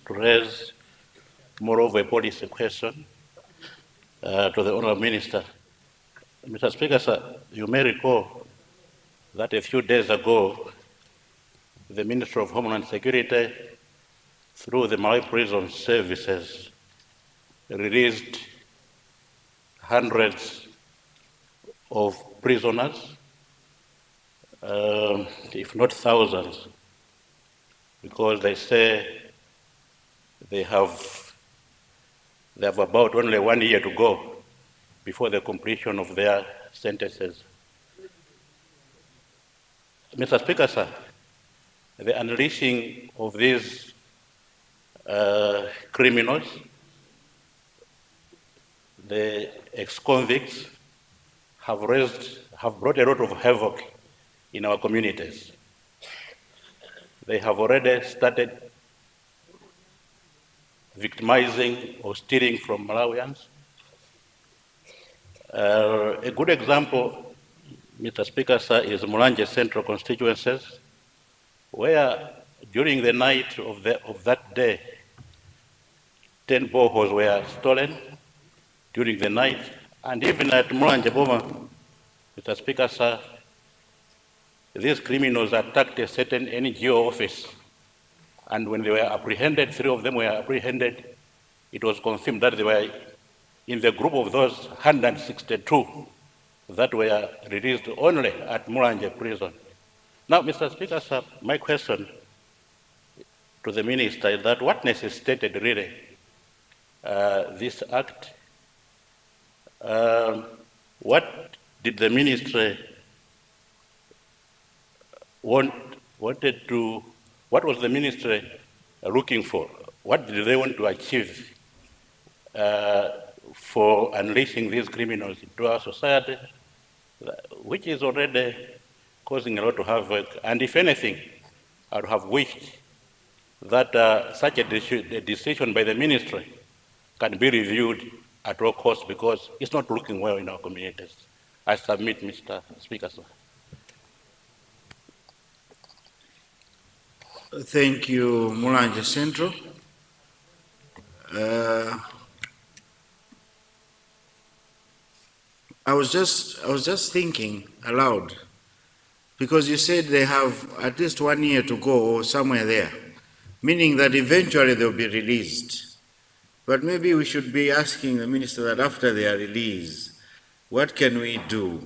more of a policy question to the Honourable Minister. Mr. Speaker, sir, you may recall that a few days ago, the Minister of Homeland Security, through the Malawi Prison Services, released hundreds of prisoners, if not thousands, because they say they have about only 1 year to go before the completion of their sentences. Mr. Speaker, sir, the unleashing of these criminals, the ex-convicts, have brought a lot of havoc in our communities. They have already started victimizing or stealing from Malawians. A good example, Mr. Speaker, sir, is Mulanje Central constituencies, where during the night of that day, 10 boreholes were stolen during the night, and even at Mulanje Boma, Mr. Speaker, sir, these criminals attacked a certain NGO office, and when they were apprehended, 3 of them were apprehended, it was confirmed that they were in the group of those 162 that were released only at Mulanje prison. Now, Mr. Speaker, sir, my question to the Minister is that what necessitated really this act? What did the Ministry what was the Ministry looking for? What did they want to achieve for unleashing these criminals into our society, which is already causing a lot of havoc? And if anything, I would have wished that such a decision by the Ministry can be reviewed at all costs, because it's not looking well in our communities. I submit, Mr. Speaker, sir. Thank you, Mulanje Central. I was just thinking aloud, because you said they have at least 1 year to go or somewhere there, meaning that eventually they'll be released. But maybe we should be asking the Minister that after their release, what can we do?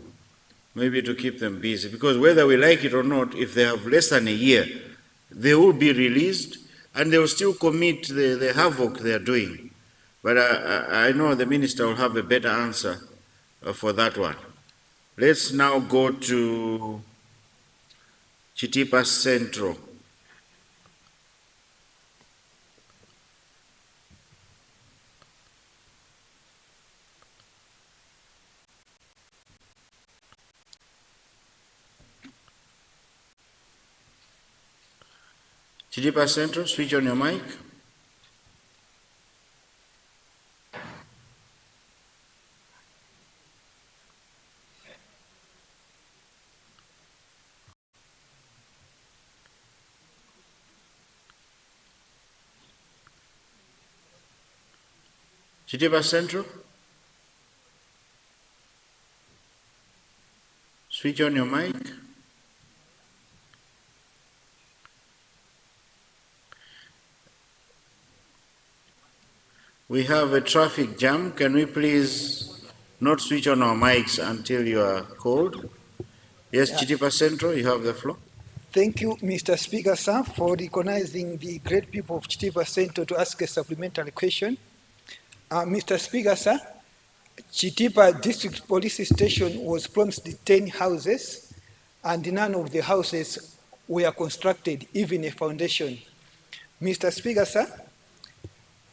Maybe to keep them busy, because whether we like it or not, if they have less than a year, they will be released and they will still commit the havoc they are doing. But I know the Minister will have a better answer for that one. Let's now go to Chitipa Central. Chitipa Central, switch on your mic. Chitipa Central, switch on your mic. We have a traffic jam. Can we please not switch on our mics until you are called? Yes, Chitipa Central, you have the floor. Thank you, Mr. Speaker, sir, for recognizing the great people of Chitipa Central to ask a supplementary question. Mr. Speaker, sir, Chitipa District Police Station was promised 10 houses, and none of the houses were constructed, even a foundation. Mr. Speaker, sir,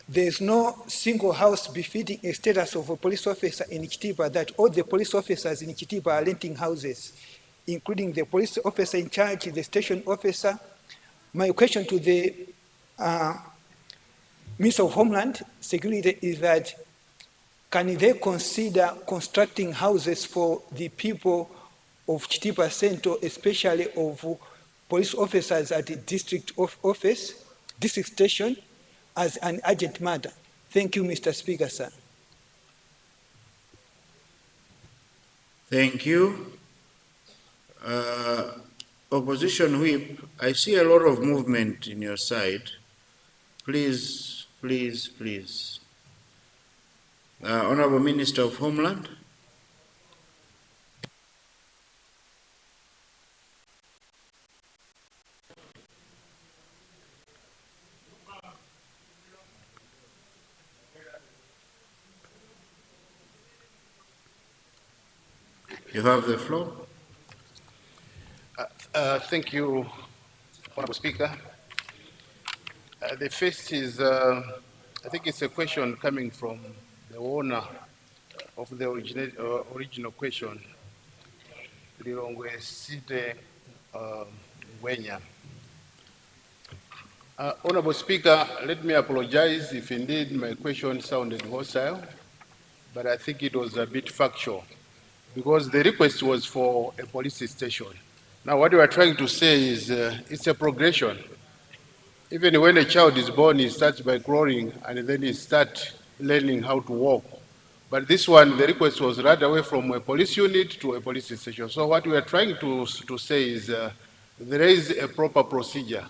there is no single house befitting a status of a police officer in Chitipa, that all the police officers in Chitipa are renting houses. including the police officer in charge, the station officer. My question to the Minister of Homeland Security is that can they consider constructing houses for the people of Chitipa Central, especially of police officers at the district office, district station, as an urgent matter? Thank you, Mr. Speaker, sir. Thank you. Opposition Whip, I see a lot of movement in your side. Please, please, please. Honorable Minister of Homeland. You have the floor. Thank you, Honorable Speaker. The first is, I think it's a question coming from the owner of the original question, Lilongwe Site Wenya. Honorable Speaker, let me apologize if indeed my question sounded hostile, but I think it was a bit factual, because the request was for a police station. Now, what we are trying to say is it's a progression. Even when a child is born, he starts by crawling, and then he starts learning how to walk. But this one, the request was right away from a police unit to a police station. So what we are trying to say is there is a proper procedure.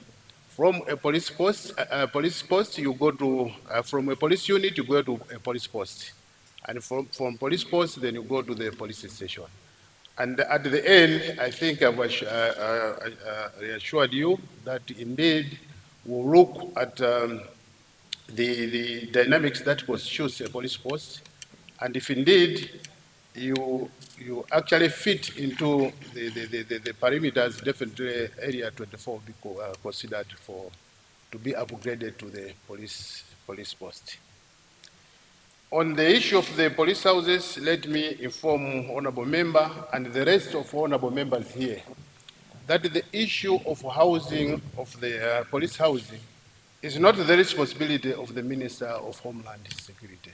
From a police post, you go to, from a police unit, you go to a police post. And from police post, then you go to the police station. And at the end, I think I've reassured you that indeed we'll look at the dynamics that constitutes a police post. And if indeed you actually fit into the perimeters, definitely area 24 will be considered to be upgraded to the police post. On the issue of the police houses, let me inform Honorable Member and the rest of Honorable Members here that the issue of housing, of the police housing, is not the responsibility of the Minister of Homeland Security.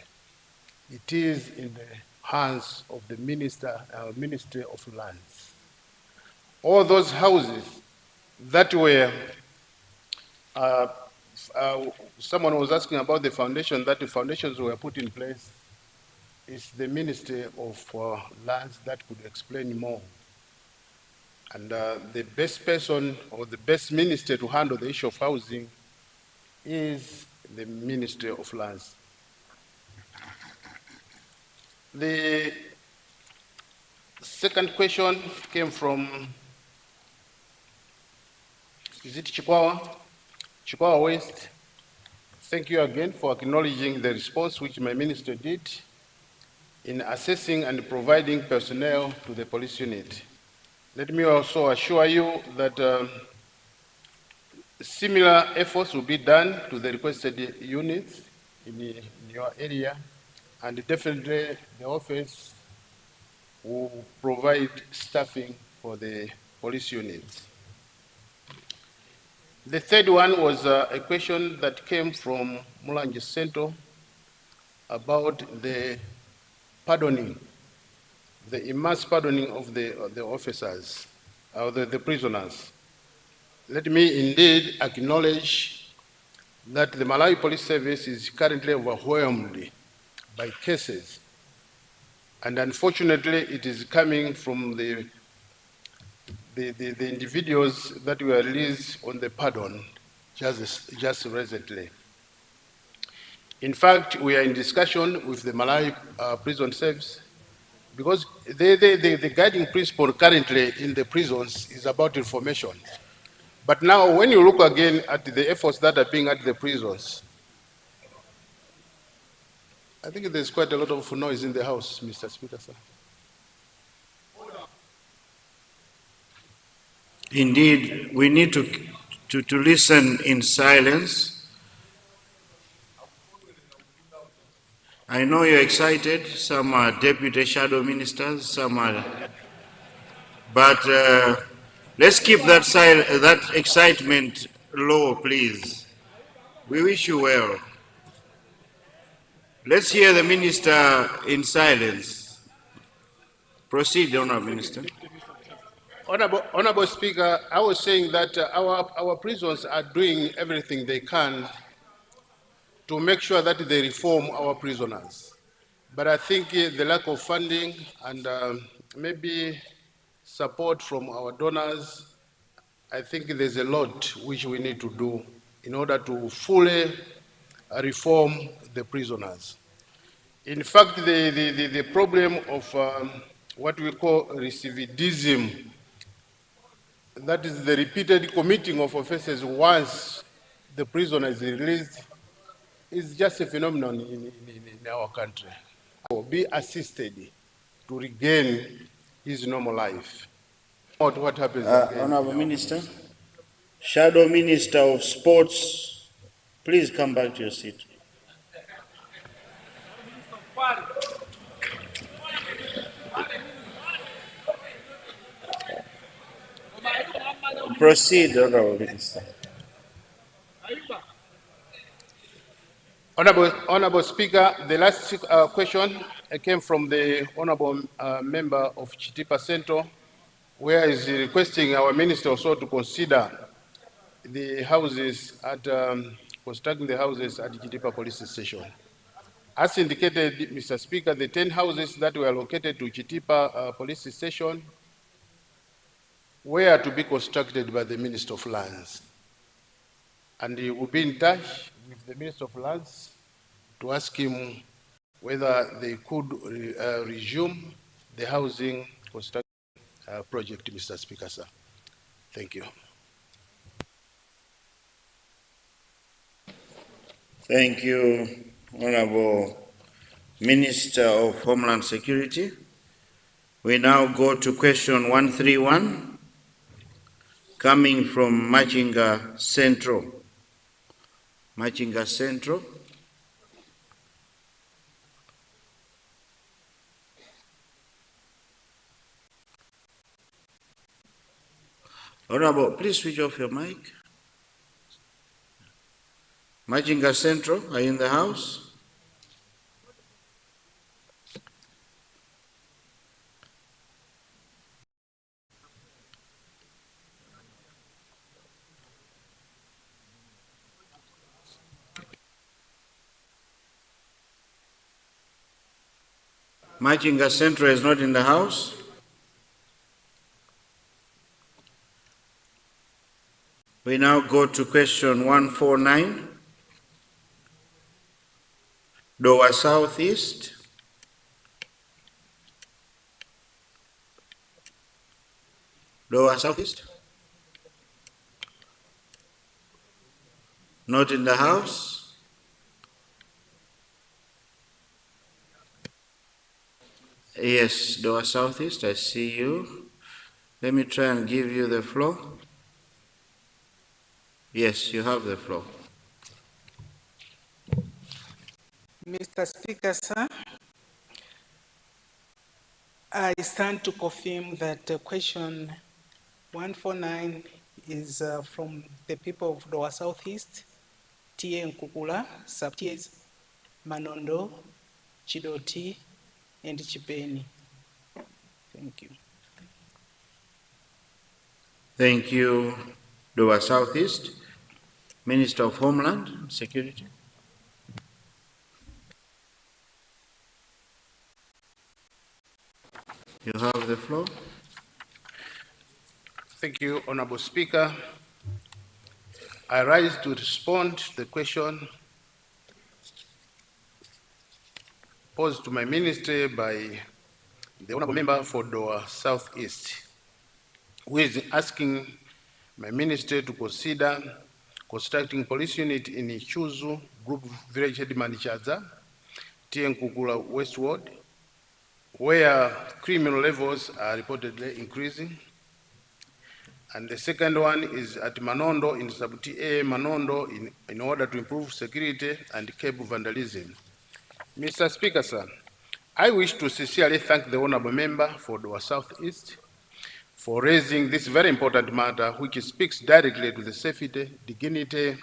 It is in the hands of the Ministry of Lands. All those houses that were, someone was asking about the foundation, that the foundations were put in place. It's the Ministry of Lands that could explain more. And the best person or the best minister to handle the issue of housing is the Ministry of Lands. The second question came from, is it Chikwawa? Chikwawa West. Thank you again for acknowledging the response which my minister did in assessing and providing personnel to the police unit. Let me also assure you that similar efforts will be done to the requested units in your area, and definitely the office will provide staffing for the police units. The third one was a question that came from Mulanje Central about the pardoning, the immense pardoning of the officers, or the prisoners. Let me indeed acknowledge that the Malawi Police Service is currently overwhelmed by cases, and unfortunately it is coming from the individuals that were released on the pardon just recently. In fact, we are in discussion with the Malawi Prison Service, because the guiding principle currently in the prisons is about information. But now when you look again at the efforts that are being at the prisons, I think there's quite a lot of noise in the house, Mr. Speaker, sir. Indeed, we need to listen in silence. I know you're excited. Some are deputy shadow ministers, some are, But let's keep that excitement low, please. We wish you well. Let's hear the Minister in silence. Proceed, Honourable Minister. Honorable Speaker, I was saying that our prisons are doing everything they can to make sure that they reform our prisoners. But I think the lack of funding and maybe support from our donors, I think there's a lot which we need to do in order to fully reform the prisoners. In fact, the problem of what we call recidivism, that is the repeated committing of offenses once the prisoner is released, is just a phenomenon in our country. Be assisted to regain his normal life. What happens again? Honourable Minister, Shadow Minister of Sports, please come back to your seat. Proceed, Honourable Minister. Honorable Speaker, the last question came from the Honorable Member of Chitipa Central, where is requesting our Minister also to consider the houses at, constructing the houses at Chitipa Police Station. As indicated, Mr. Speaker, the 10 houses that were allocated to Chitipa Police Station were to be constructed by the Minister of Lands. And he will be in touch with the Minister of Lands to ask him whether they could resume the housing construction project, Mr. Speaker, sir. Thank you. Thank you, Honourable Minister of Homeland Security. We now go to question 131, coming from Machinga Central. Machinga Central. Honourable, please switch off your mic. Machinga Central, are you in the house? Machinga Central is not in the house. We now go to question 149. Dowa Southeast. Dowa Southeast. Not in the house. Yes, Dowa Southeast, I see you. Let me try and give you the floor. Yes, you have the floor. Mr. Speaker, sir, I stand to confirm that question 149 is from the people of Dowa Southeast, Tie Nkukula, Sub-Ties, Manondo, Chidoti, and Chipeni. Thank you. Thank you, Dowa Southeast. Minister of Homeland Security. You have the floor. Thank you, Honorable Speaker. I rise to respond to the question posed to my ministry by the Honorable Member for Dowa Southeast, who is asking my ministry to consider constructing police unit in Chuzu Group Village Headman Chaza, Tie Nkukula Westward, where criminal levels are reportedly increasing. And the second one is at Manondo in Sub-TA Manondo in order to improve security and curb vandalism. Mr. Speaker, sir, I wish to sincerely thank the Honorable Member for Dowa Southeast for raising this very important matter, which speaks directly to the safety, dignity,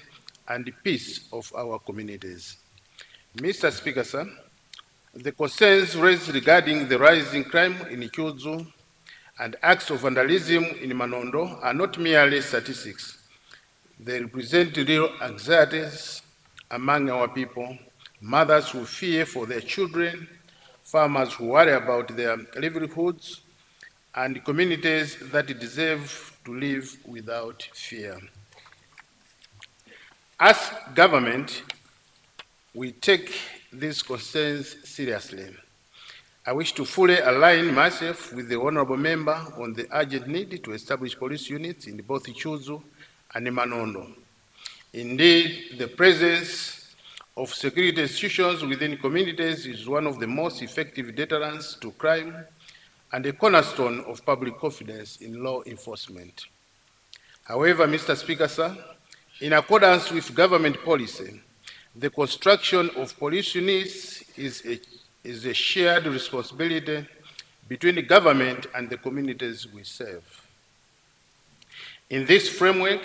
and peace of our communities. Mr. Speaker, sir, the concerns raised regarding the rising crime in Ikyuzu and acts of vandalism in Manondo are not merely statistics. They represent real anxieties among our people, mothers who fear for their children, farmers who worry about their livelihoods, and communities that deserve to live without fear. As government, we take these concerns seriously. I wish to fully align myself with the honorable member on the urgent need to establish police units in both Ichuzu and Manondo. Indeed, the presence of security institutions within communities is one of the most effective deterrents to crime and a cornerstone of public confidence in law enforcement. However, Mr. Speaker, sir, in accordance with government policy, the construction of police units is a shared responsibility between the government and the communities we serve. In this framework,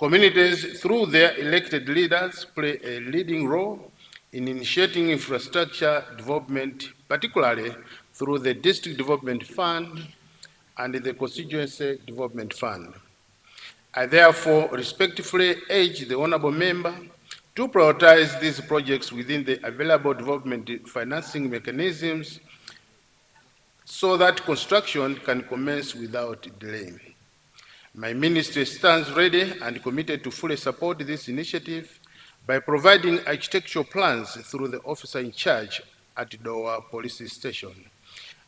communities, through their elected leaders, play a leading role in initiating infrastructure development, particularly through the District Development Fund and the Constituency Development Fund. I therefore respectfully urge the honorable member to prioritize these projects within the available development financing mechanisms so that construction can commence without delay. My ministry stands ready and committed to fully support this initiative by providing architectural plans through the officer in charge at Dowa Police Station,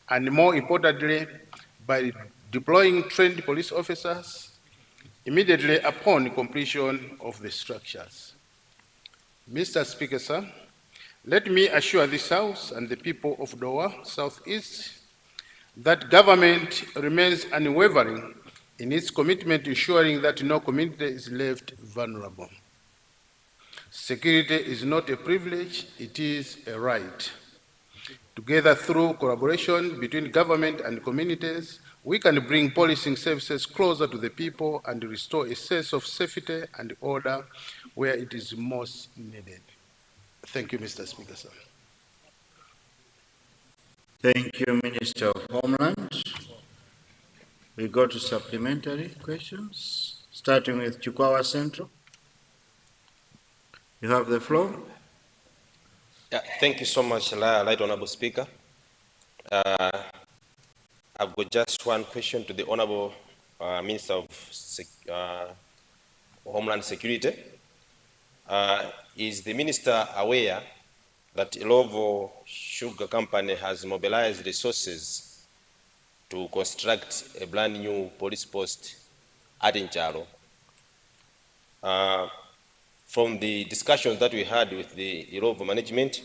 and more importantly, by deploying trained police officers immediately upon completion of the structures. Mr. Speaker, sir, let me assure this House and the people of Dowa Southeast that government remains unwavering in its commitment to ensuring that no community is left vulnerable. Security is not a privilege, it is a right. Together, through collaboration between government and communities, we can bring policing services closer to the people and restore a sense of safety and order where it is most needed. Thank you, Mr. Speaker, sir. Thank you, Minister of Homeland. We go to supplementary questions, starting with Chukwawa Central. You have the floor. Yeah, thank you so much, Right Honorable Speaker. I've got just one question to the Honorable Minister of Homeland Security. Is the Minister aware that Ilovo Sugar Company has mobilized resources to construct a brand new police post at Inchalo? From the discussions that we had with the Ilovo management,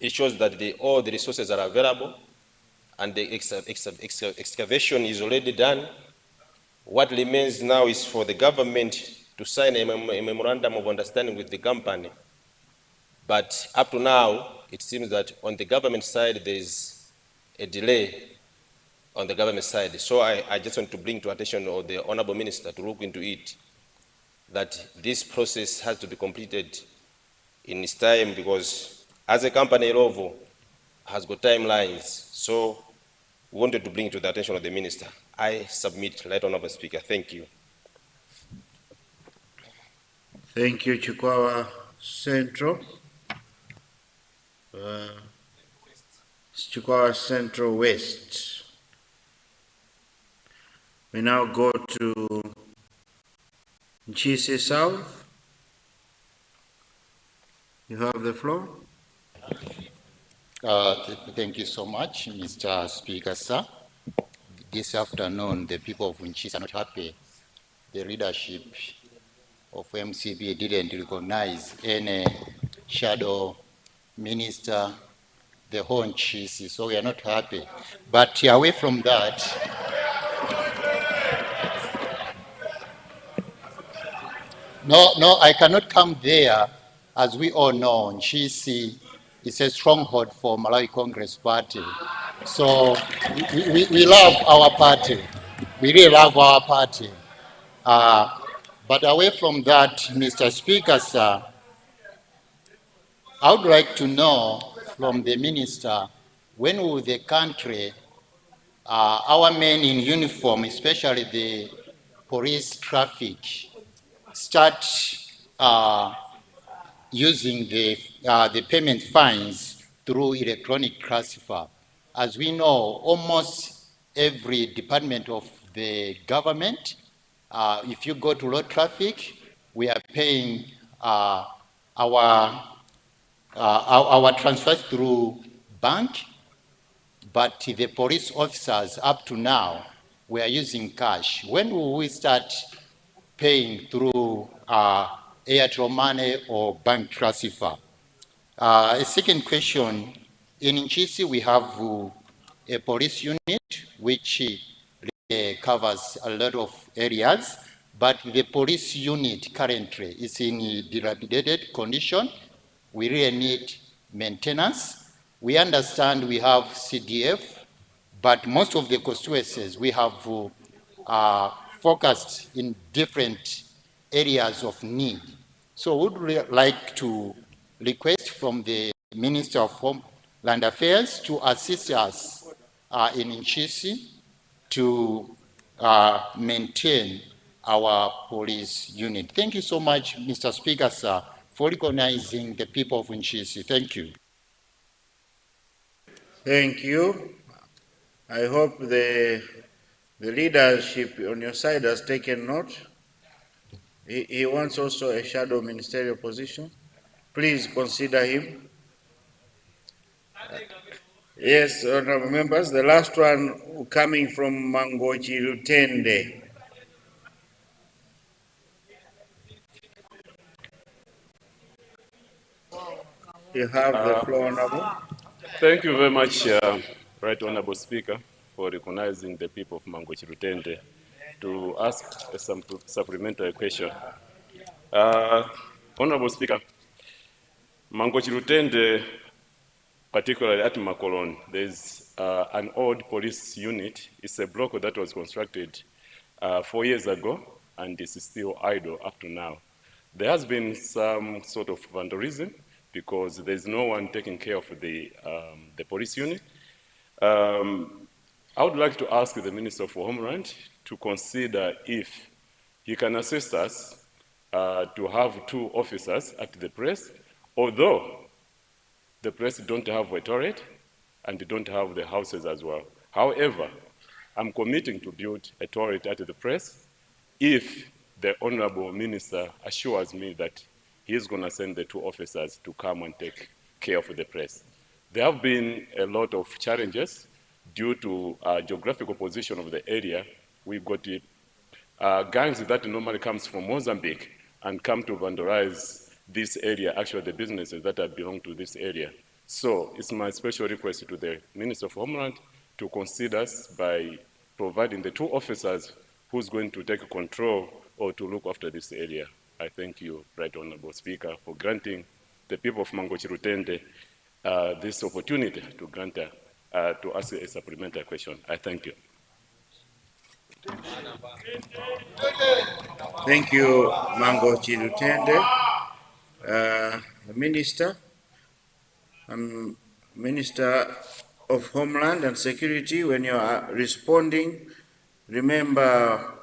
it shows that all the resources are available and the excavation is already done. What remains now is for the government to sign a memorandum of understanding with the company. But up to now, it seems that on the government side, there's a delay on the government side. So I just want to bring to attention of the Honorable Minister to look into it, that this process has to be completed in its time, because as a company, Ilovo has got timelines. So we wanted to bring it to the attention of the Minister. I submit, Right Honorable Speaker. Thank you. Thank you, Chukwawa Central. Chukwawa Central West. We now go to Nchisi South. You have the floor. Thank you so much, Mr. Speaker, sir. This afternoon, the people of Nchisi are not happy. The leadership of MCB didn't recognize any shadow minister, the whole Nchisi, so we are not happy. But away from that, no, I cannot come there. As we all know, Nchisi is a stronghold for Malawi Congress Party. So we love our party. We really love our party. But away from that, Mr. Speaker, sir, I would like to know from the minister, when will the country, our men in uniform, especially the police traffic, start using the payment fines through electronic transfer? As we know, almost every department of the government, if you go to road traffic, we are paying our our transfers through bank, but the police officers up to now, we are using cash. When will we start paying through Airtel money or bank transfer? A second question, in Nchisi we have a police unit which covers a lot of areas, but the police unit currently is in a dilapidated condition. We really need maintenance. We understand we have CDF, but most of the constituencies we have focused in different areas of need. So would like to request from the Minister of Homeland Affairs to assist us in Nchisi to maintain our police unit. Thank you so much, Mr. Speaker, sir, for recognizing the people of Nchisi. Thank you. Thank you. I hope the leadership on your side has taken note. He wants also a shadow ministerial position. Please consider him. Yes, honorable members, the last one coming from Mangochi Lutende. You have the floor, honorable. Thank you very much, Right Honorable Speaker, for recognizing the people of Mangochi Lutende to ask a supplementary question. Honorable Speaker, Mangochi Lutende, particularly at Makolon, there's an old police unit. It's a block that was constructed 4 years ago, and it's still idle up to now. There has been some sort of vandalism because there's no one taking care of the police unit. I would like to ask the Minister for Homeland to consider if he can assist us to have 2 officers at the press, although the press don't have a toilet and they don't have the houses as well. However, I'm committing to build a toilet at the press if the Honorable Minister assures me that he's going to send the 2 officers to come and take care of the press. There have been a lot of challenges due to geographical position of the area. We've got gangs that normally comes from Mozambique and come to vandalize this area, actually the businesses that belong to this area. So it's my special request to the Minister of Homeland to consider us by providing the 2 officers who's going to take control or to look after this area. I thank you, Right Honorable Speaker, for granting the people of Mangochi Lutende this opportunity to grant to ask a supplementary question. I thank you. Thank you, Mangochi Lutende. Minister, Minister of Homeland and Security, when you are responding, remember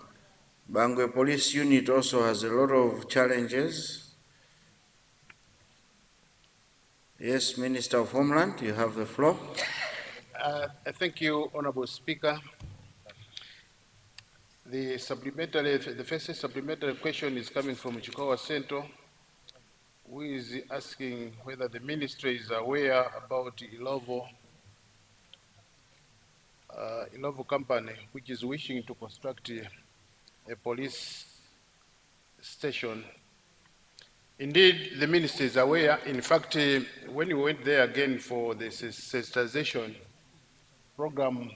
Bangwe Police Unit also has a lot of challenges. Yes, Minister of Homeland, you have the floor. Thank you, Honorable Speaker. The first supplementary question is coming from Chikowa Central, who is asking whether the ministry is aware about Ilovo company, which is wishing to construct a police station. Indeed, the minister is aware. In fact, when we went there again for the sensitization program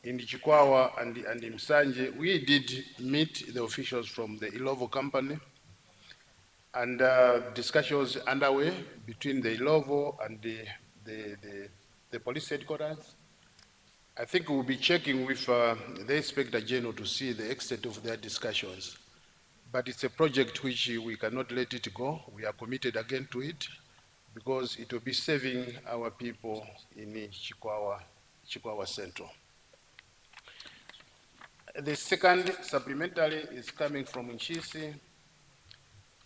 in Chikwawa and in Msanje, we did meet the officials from the Ilovo company, and discussions underway between the Ilovo and the police headquarters. I think we'll be checking with the Inspector General to see the extent of their discussions. But it's a project which we cannot let it go. We are committed again to it because it will be saving our people in Chikwawa Central. The second supplementary is coming from Nchisi,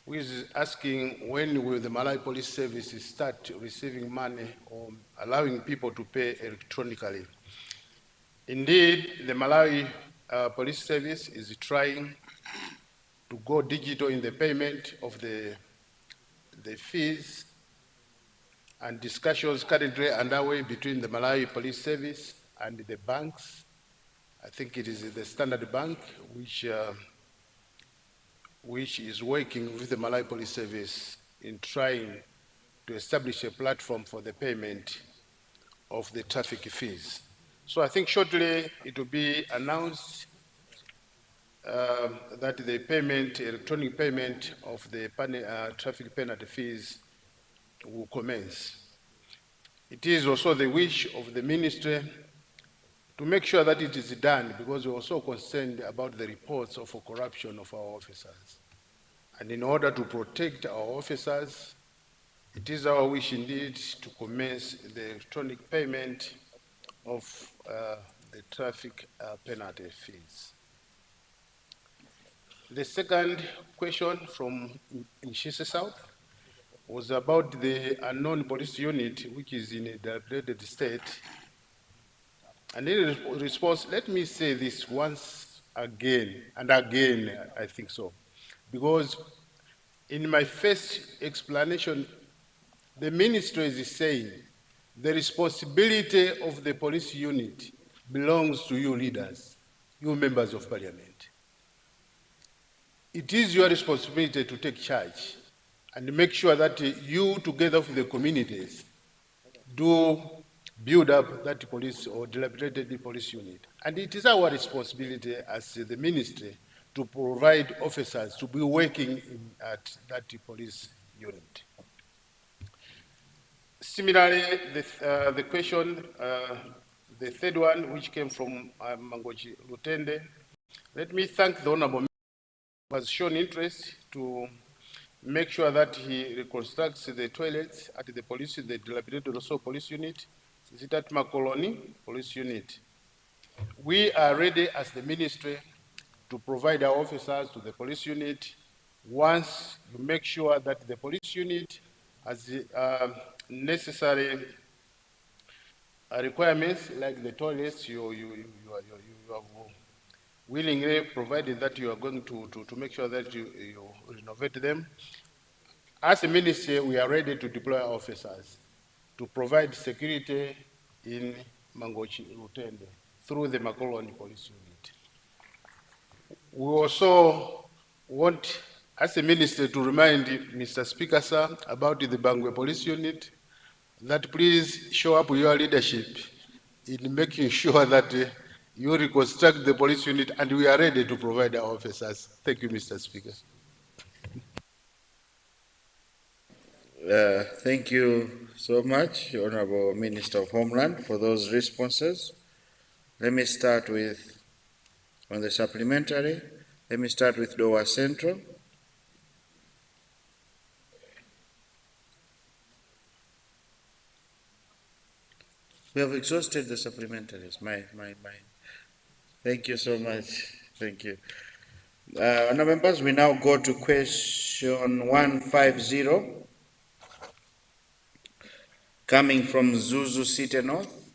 who is asking when will the Malawi Police Service start receiving money or allowing people to pay electronically. Indeed, the Malawi Police Service is trying to go digital in the payment of the fees, and discussions currently underway between the Malawi Police Service and the banks. I think it is the Standard Bank which is working with the Malawi Police Service in trying to establish a platform for the payment of the traffic fees. So I think shortly it will be announced that the electronic payment of the traffic penalty fees will commence. It is also the wish of the ministry to make sure that it is done, because we're also concerned about the reports of corruption of our officers. And in order to protect our officers, it is our wish indeed to commence the electronic payment of the traffic penalty fees. The second question from Nchisi South was about the unknown police unit, which is in a degraded state. And in response, let me say this once again, and again, I think so, because in my first explanation, the ministry is saying the responsibility of the police unit belongs to you leaders, you members of parliament. It is your responsibility to take charge and make sure that you, together with the communities, do build up that police or dilapidated police unit. And it is our responsibility as the ministry to provide officers to be working at that police unit. Similarly, the question, the third one, which came from Mangochi Lutende, let me thank the Honorable who has shown interest to make sure that he reconstructs the toilets at the dilapidated also police unit. Is it at Makoloni police unit? We are ready as the ministry to provide our officers to the police unit once you make sure that the police unit has necessary requirements like the toilets you have willingly provided that you are going to make sure that you renovate them. As a ministry, we are ready to deploy our officers to provide security in Mangochi Lutende through the Makoloni Police Unit. We also want, as a ministry, to remind Mr. Speaker, sir, about the Bangwe Police Unit, that please show up your leadership in making sure that you reconstruct the police unit, and we are ready to provide our officers. Thank you, Mr. Speaker. Thank you so much, Honorable Minister of Homeland, for those responses. Let me start with, on the supplementary, let me start with Dowa Central. We have exhausted the supplementaries. Thank you so much. Thank you. Honourable members, we now go to question 150. Coming from Zuzu City North.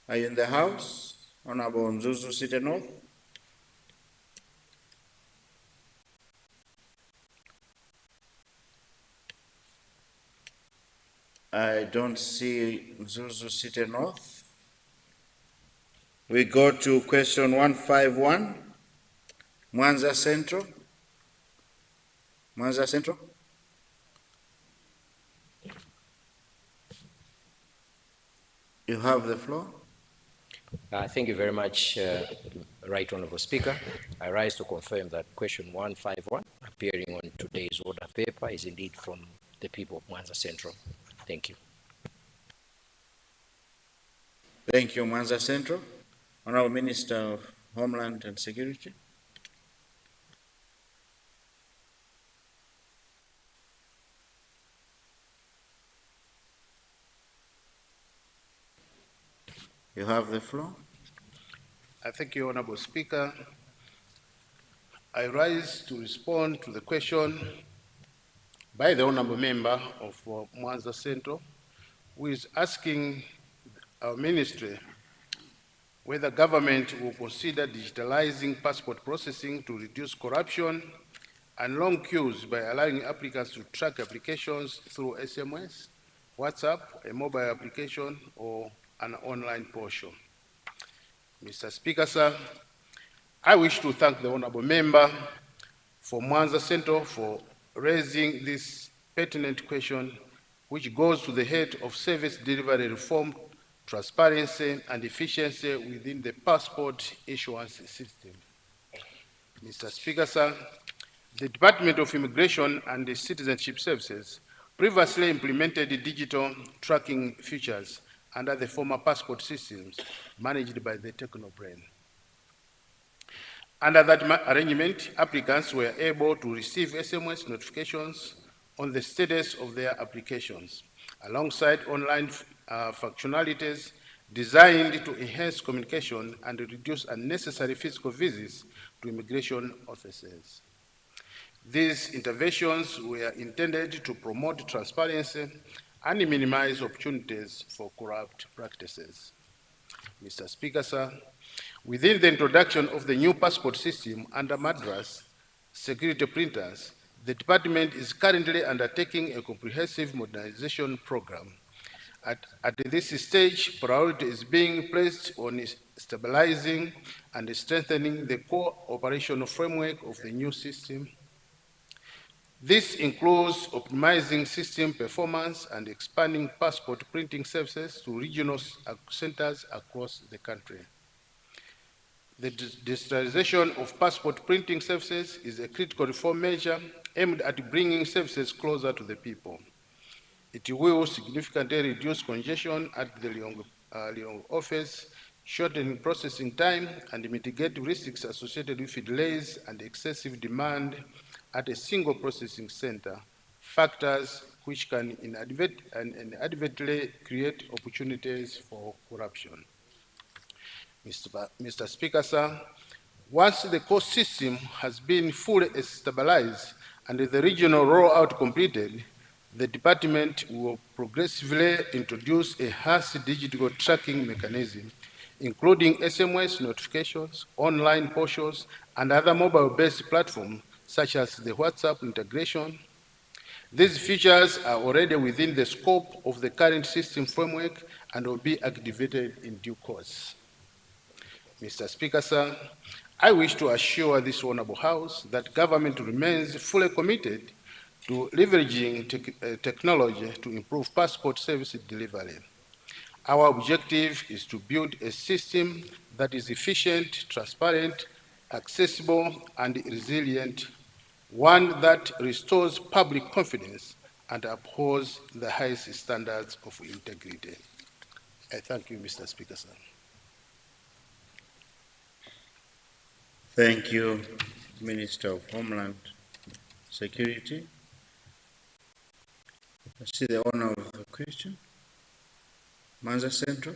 Are you in the house? Honorable Zuzu City North. I don't see Zuzu City North. We go to question 151. Mwanza Central. Mwanza Central. You have the floor. Thank you very much, Right Honourable Speaker. I rise to confirm that question 151 appearing on today's order paper is indeed from the people of Mwanza Central. Thank you. Thank you, Mwanza Central. Honorable Minister of Homeland and Security. You have the floor. I thank you, Honorable Speaker. I rise to respond to the question by the Honorable Member of Mwanza Central, who is asking our ministry whether government will consider digitalizing passport processing to reduce corruption and long queues by allowing applicants to track applications through SMS, WhatsApp, a mobile application, or an online portal. Mr. Speaker, sir, I wish to thank the Honorable Member for Mwanza Central for raising this pertinent question, which goes to the head of service delivery reform, transparency, and efficiency within the passport issuance system. Mr. Speaker, sir, the Department of Immigration and Citizenship Services previously implemented digital tracking features under the former passport systems managed by the Technobrain. Under that arrangement, applicants were able to receive SMS notifications on the status of their applications, alongside online functionalities designed to enhance communication and reduce unnecessary physical visits to immigration offices. These interventions were intended to promote transparency and minimize opportunities for corrupt practices. Mr. Speaker, sir, within the introduction of the new passport system under Madras security printers, the department is currently undertaking a comprehensive modernization program. At this stage, priority is being placed on stabilizing and strengthening the core operational framework of the new system. This includes optimizing system performance and expanding passport printing services to regional centers across the country. The digitalization of passport printing services is a critical reform measure aimed at bringing services closer to the people. It will significantly reduce congestion at the Leong office, shorten processing time, and mitigate risks associated with delays and excessive demand at a single processing center, factors which can inadvertently create opportunities for corruption. Mr. Speaker, sir, once the core system has been fully stabilized and the regional rollout completed, the department will progressively introduce a enhanced digital tracking mechanism, including SMS notifications, online portals, and other mobile-based platforms, such as the WhatsApp integration. These features are already within the scope of the current system framework and will be activated in due course. Mr. Speaker, sir, I wish to assure this honorable House that government remains fully committed to leveraging technology to improve passport service delivery. Our objective is to build a system that is efficient, transparent, accessible, and resilient, one that restores public confidence and upholds the highest standards of integrity. I thank you, Mr. Speaker, sir. Thank you, Minister of Homeland Security. I see the honor of the question. Mwanza Central.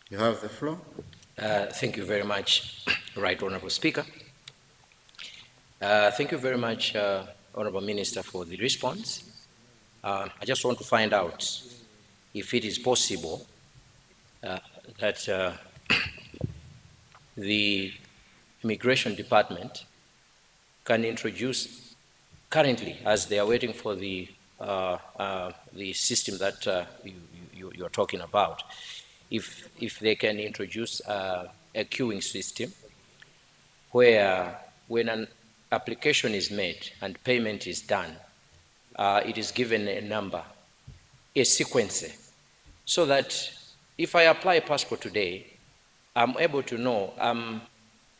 You have the floor. Thank you very much, Right Honorable Speaker. Thank you very much, Honorable Minister, for the response. I just want to find out if it is possible that the Immigration Department can introduce, currently, as they are waiting for the system that you are talking about, if they can introduce a queuing system where when an application is made and payment is done, it is given a number, a sequence, so that if I apply a passport today, I'm able to know I'm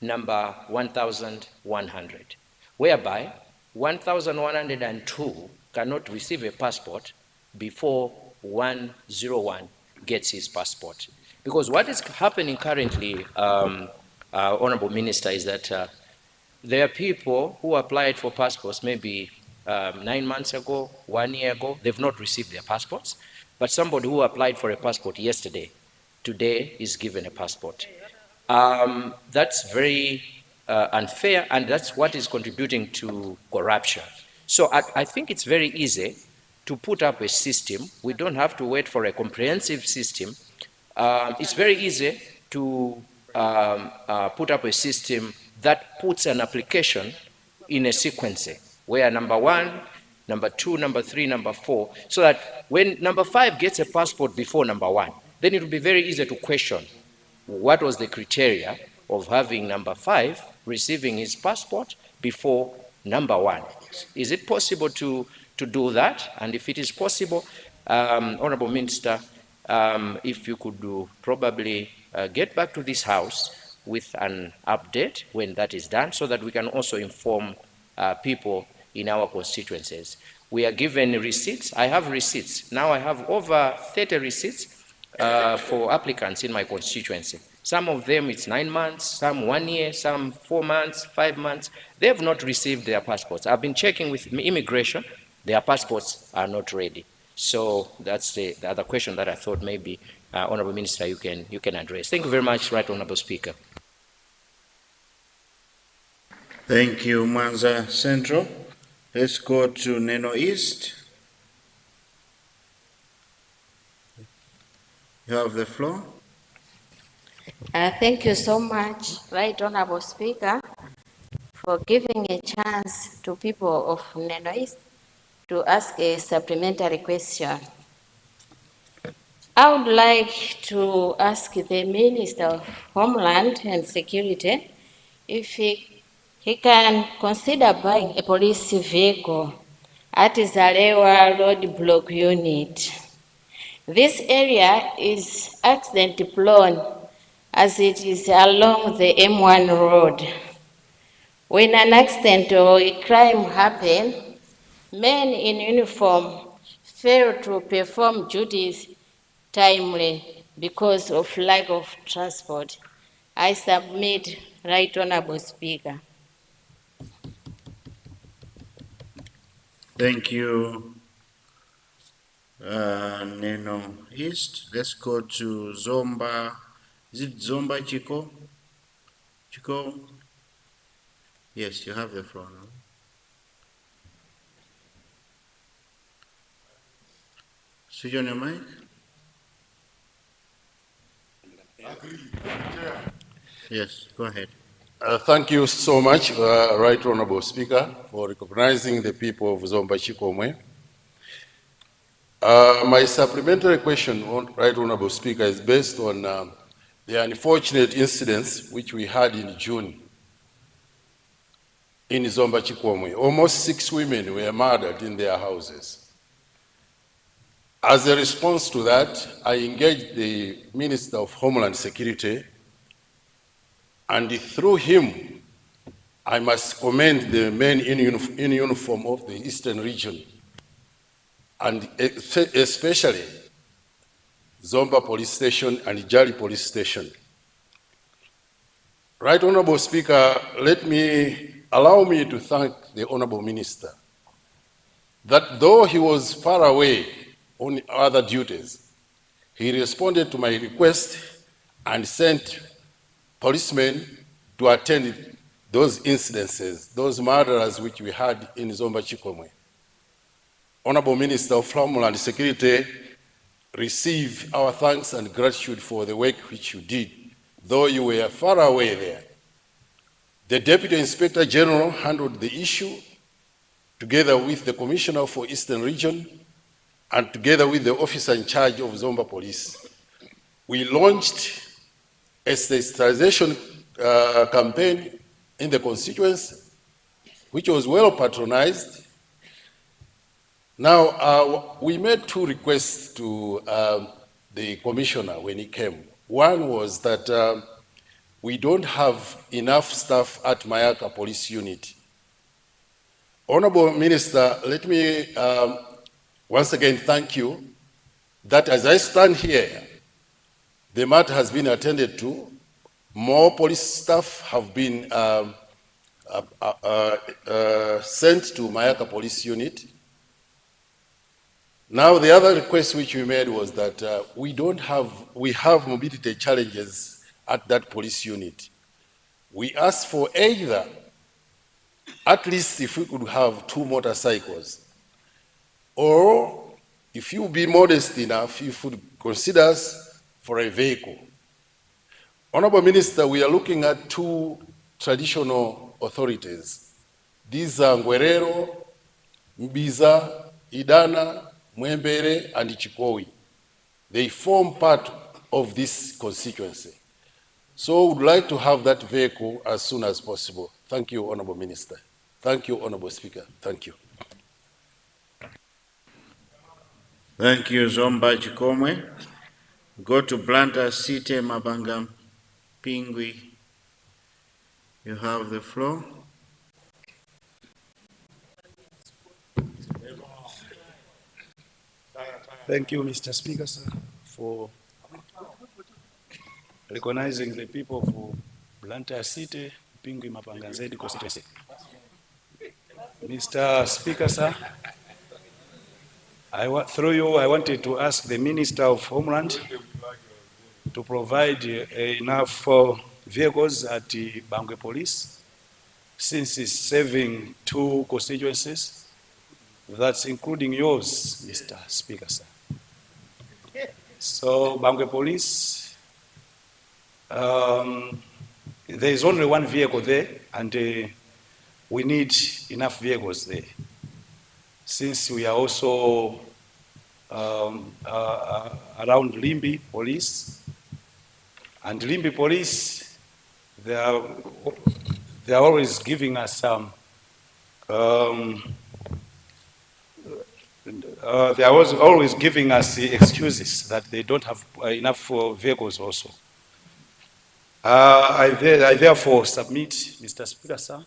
number 1,100, whereby 1,102 cannot receive a passport before 101 gets his passport. Because what is happening currently, Honorable Minister, is that there are people who applied for passports maybe 9 months ago, 1 year ago, they've not received their passports. But somebody who applied for a passport yesterday, today is given a passport. That's very unfair, and that's what is contributing to corruption. So I think it's very easy to put up a system. We don't have to wait for a comprehensive system. It's very easy to put up a system that puts an application in a sequence where number 1, number 2, number 3, number 4, so that when number 5 gets a passport before number 1, then it will be very easy to question what was the criteria of having number 5 receiving his passport before number 1. Is it possible to do that? And if it is possible, Honorable Minister, if you could probably get back to this House with an update when that is done, so that we can also inform people in our constituencies. We are given receipts. I have receipts. Now I have over 30 receipts for applicants in my constituency. Some of them it's 9 months, some 1 year, some 4 months, 5 months. They have not received their passports. I've been checking with immigration, their passports are not ready. So that's the other question that I thought maybe, Honorable Minister, you can address. Thank you very much, Right Honorable Speaker. Thank you, Mwanza Central. Let's go to Neno East. You have the floor. Thank you so much, Right Honorable Speaker, for giving a chance to people of Neno East to ask a supplementary question. I would like to ask the Minister of Homeland and Security if he can consider buying a police vehicle at Zalewa roadblock unit. This area is accident prone as it is along the M1 road. When an accident or a crime happens, men in uniform fail to perform duties timely because of lack of transport. I submit, Right Honorable Speaker. Thank you, Neno East. Let's go to Zomba. Is it Zomba Chico? Chico? Yes, you have the floor now. Switch on your mic. Yes, go ahead. Thank you so much, Right Honorable Speaker, for recognizing the people of Zomba Chikomwe. My supplementary question, Right Honorable Speaker, is based on the unfortunate incidents which we had in June in Zomba Chikomwe. Almost 6 women were murdered in their houses. As a response to that, I engaged the Minister of Homeland Security, and through him, I must commend the men in uniform of the Eastern region, and especially Zomba Police Station and Jali Police Station. Right Honorable Speaker, allow me to thank the Honorable Minister that though he was far away on other duties, he responded to my request and sent policemen to attend those incidences, those murders which we had in Zomba Chikomwe. Honorable Minister of Homeland Security, receive our thanks and gratitude for the work which you did, though you were far away there. The Deputy Inspector General handled the issue together with the Commissioner for Eastern Region and together with the officer in charge of Zomba Police. We launched a sensitization campaign in the constituency, which was well patronized. Now, we made 2 requests to the commissioner when he came. One was that we don't have enough staff at Mayaka Police Unit. Honorable Minister, let me once again thank you that as I stand here, the matter has been attended to. More police staff have been sent to Mayaka Police Unit. Now, the other request which we made was that we have mobility challenges at that police unit. We asked for either, at least if we could have 2 motorcycles, or if you be modest enough, you would consider us for a vehicle. Honorable Minister, we are looking at 2 traditional authorities. These are Ngwerero, Mbiza, Idana, Mwembere, and Chikowi. They form part of this constituency. So we would like to have that vehicle as soon as possible. Thank you, Honorable Minister. Thank you, Honorable Speaker. Thank you. Thank you, Zomba Chikomwe. Go to Blanta Site Mabanga Pingwi. You have the floor. Thank you, Mr. Speaker, sir, for recognizing the people of Blantyre City, Pingwi Mapanganzedi constituency. Mr. Speaker, sir, through you, I wanted to ask the Minister of Homeland to provide enough vehicles at Bangwe Police, since it's serving 2 constituencies. That's including yours, Mr. Speaker, sir. So, Bangwe Police, there is only 1 vehicle there, and we need enough vehicles there. Since we are also around Limbi Police, and Limbi Police, they are always giving us they are always giving us the excuses that they don't have enough vehicles also. I therefore submit, Mr. Speaker, sir,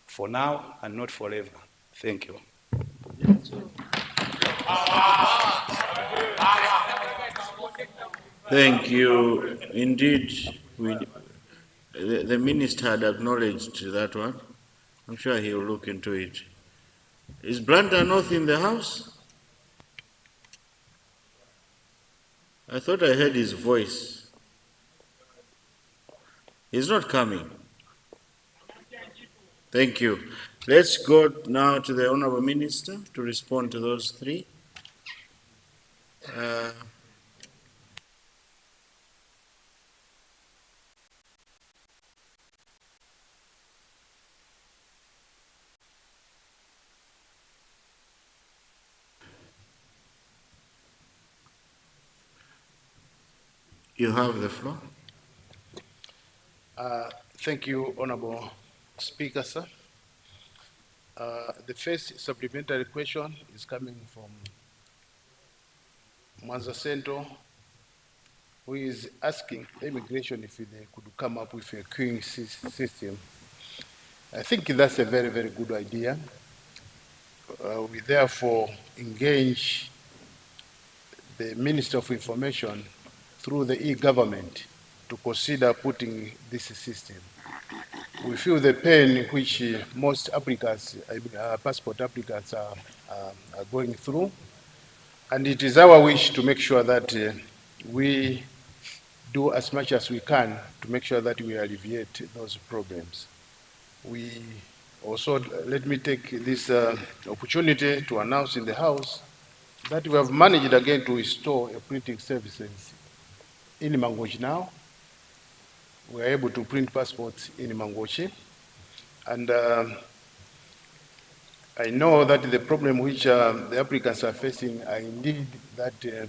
for now and not forever. Thank you. Thank you. Indeed, the minister had acknowledged that one. I'm sure he will look into it. Is Blanta North in the house? I thought I heard his voice. He's not coming. Thank you. Let's go now to the Honorable Minister to respond to those 3. You have the floor. Thank you, Honorable Speaker, sir. The first supplementary question is coming from Mwanza Central, who is asking immigration if they could come up with a queuing system. I think that's a very, very good idea. We therefore engage the Minister of Information through the e-government to consider putting this system. We feel the pain which most applicants, passport applicants are going through, and it is our wish to make sure that we do as much as we can to make sure that we alleviate those problems. We also, let me take this opportunity to announce in the House that we have managed again to restore a printing services in Mangochi now. We are able to print passports in Mangochi, and I know that the problem which the applicants are facing are indeed that the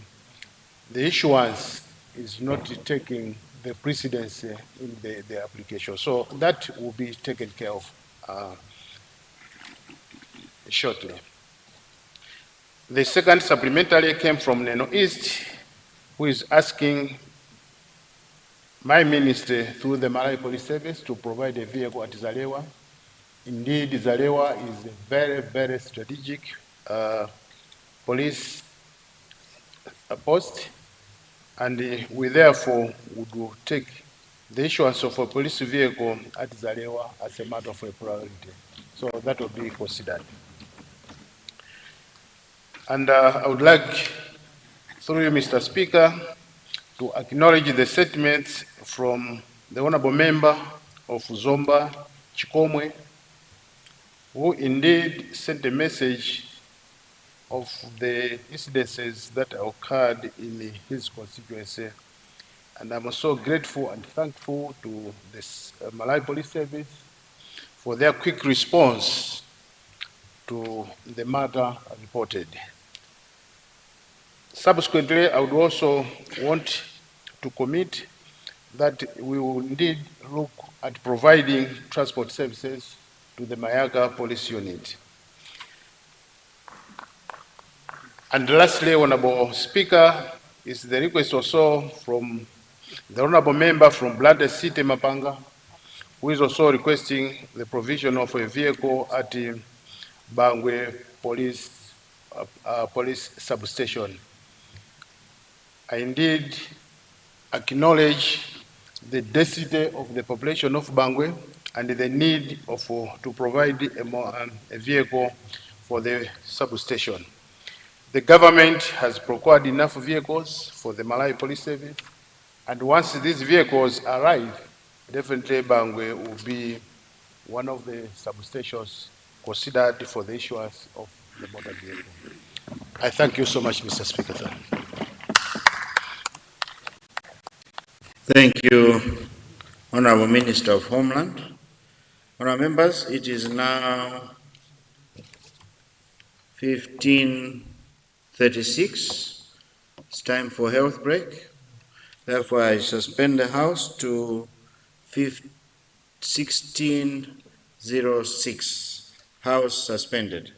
issuance is not taking the precedence in the application. So that will be taken care of shortly. The second supplementary came from Neno East, who is asking my ministry through the Malawi Police Service to provide a vehicle at Zalewa Indeed, Zalewa is a very, very strategic police post, and we therefore would take the issuance of a police vehicle at Zalewa as a matter of a priority. So that will be considered. And I would like, through you, Mr. Speaker, to acknowledge the statements from the Honorable Member of Zomba, Chikomwe, who indeed sent a message of the incidences that occurred in his constituency. And I'm so grateful and thankful to the Malawi Police Service for their quick response to the matter reported. Subsequently, I would also want to commit that we will indeed look at providing transport services to the Mayaga Police Unit. And lastly, Honorable Speaker, is the request also from the Honorable Member from Blantyre City, Mapanga, who is also requesting the provision of a vehicle at Bangwe Police Substation. I indeed acknowledge the density of the population of Bangwe and the need of, to provide a vehicle for the substation. The government has procured enough vehicles for the Malawi Police Service, and once these vehicles arrive, definitely Bangwe will be one of the substations considered for the issuance of the motor vehicle. I thank you so much, Mr. Speaker. Thank you, Honorable Minister of Homeland. Honorable members, it is now 15:36. It's time for health break. Therefore, I suspend the House to 16:06. House suspended.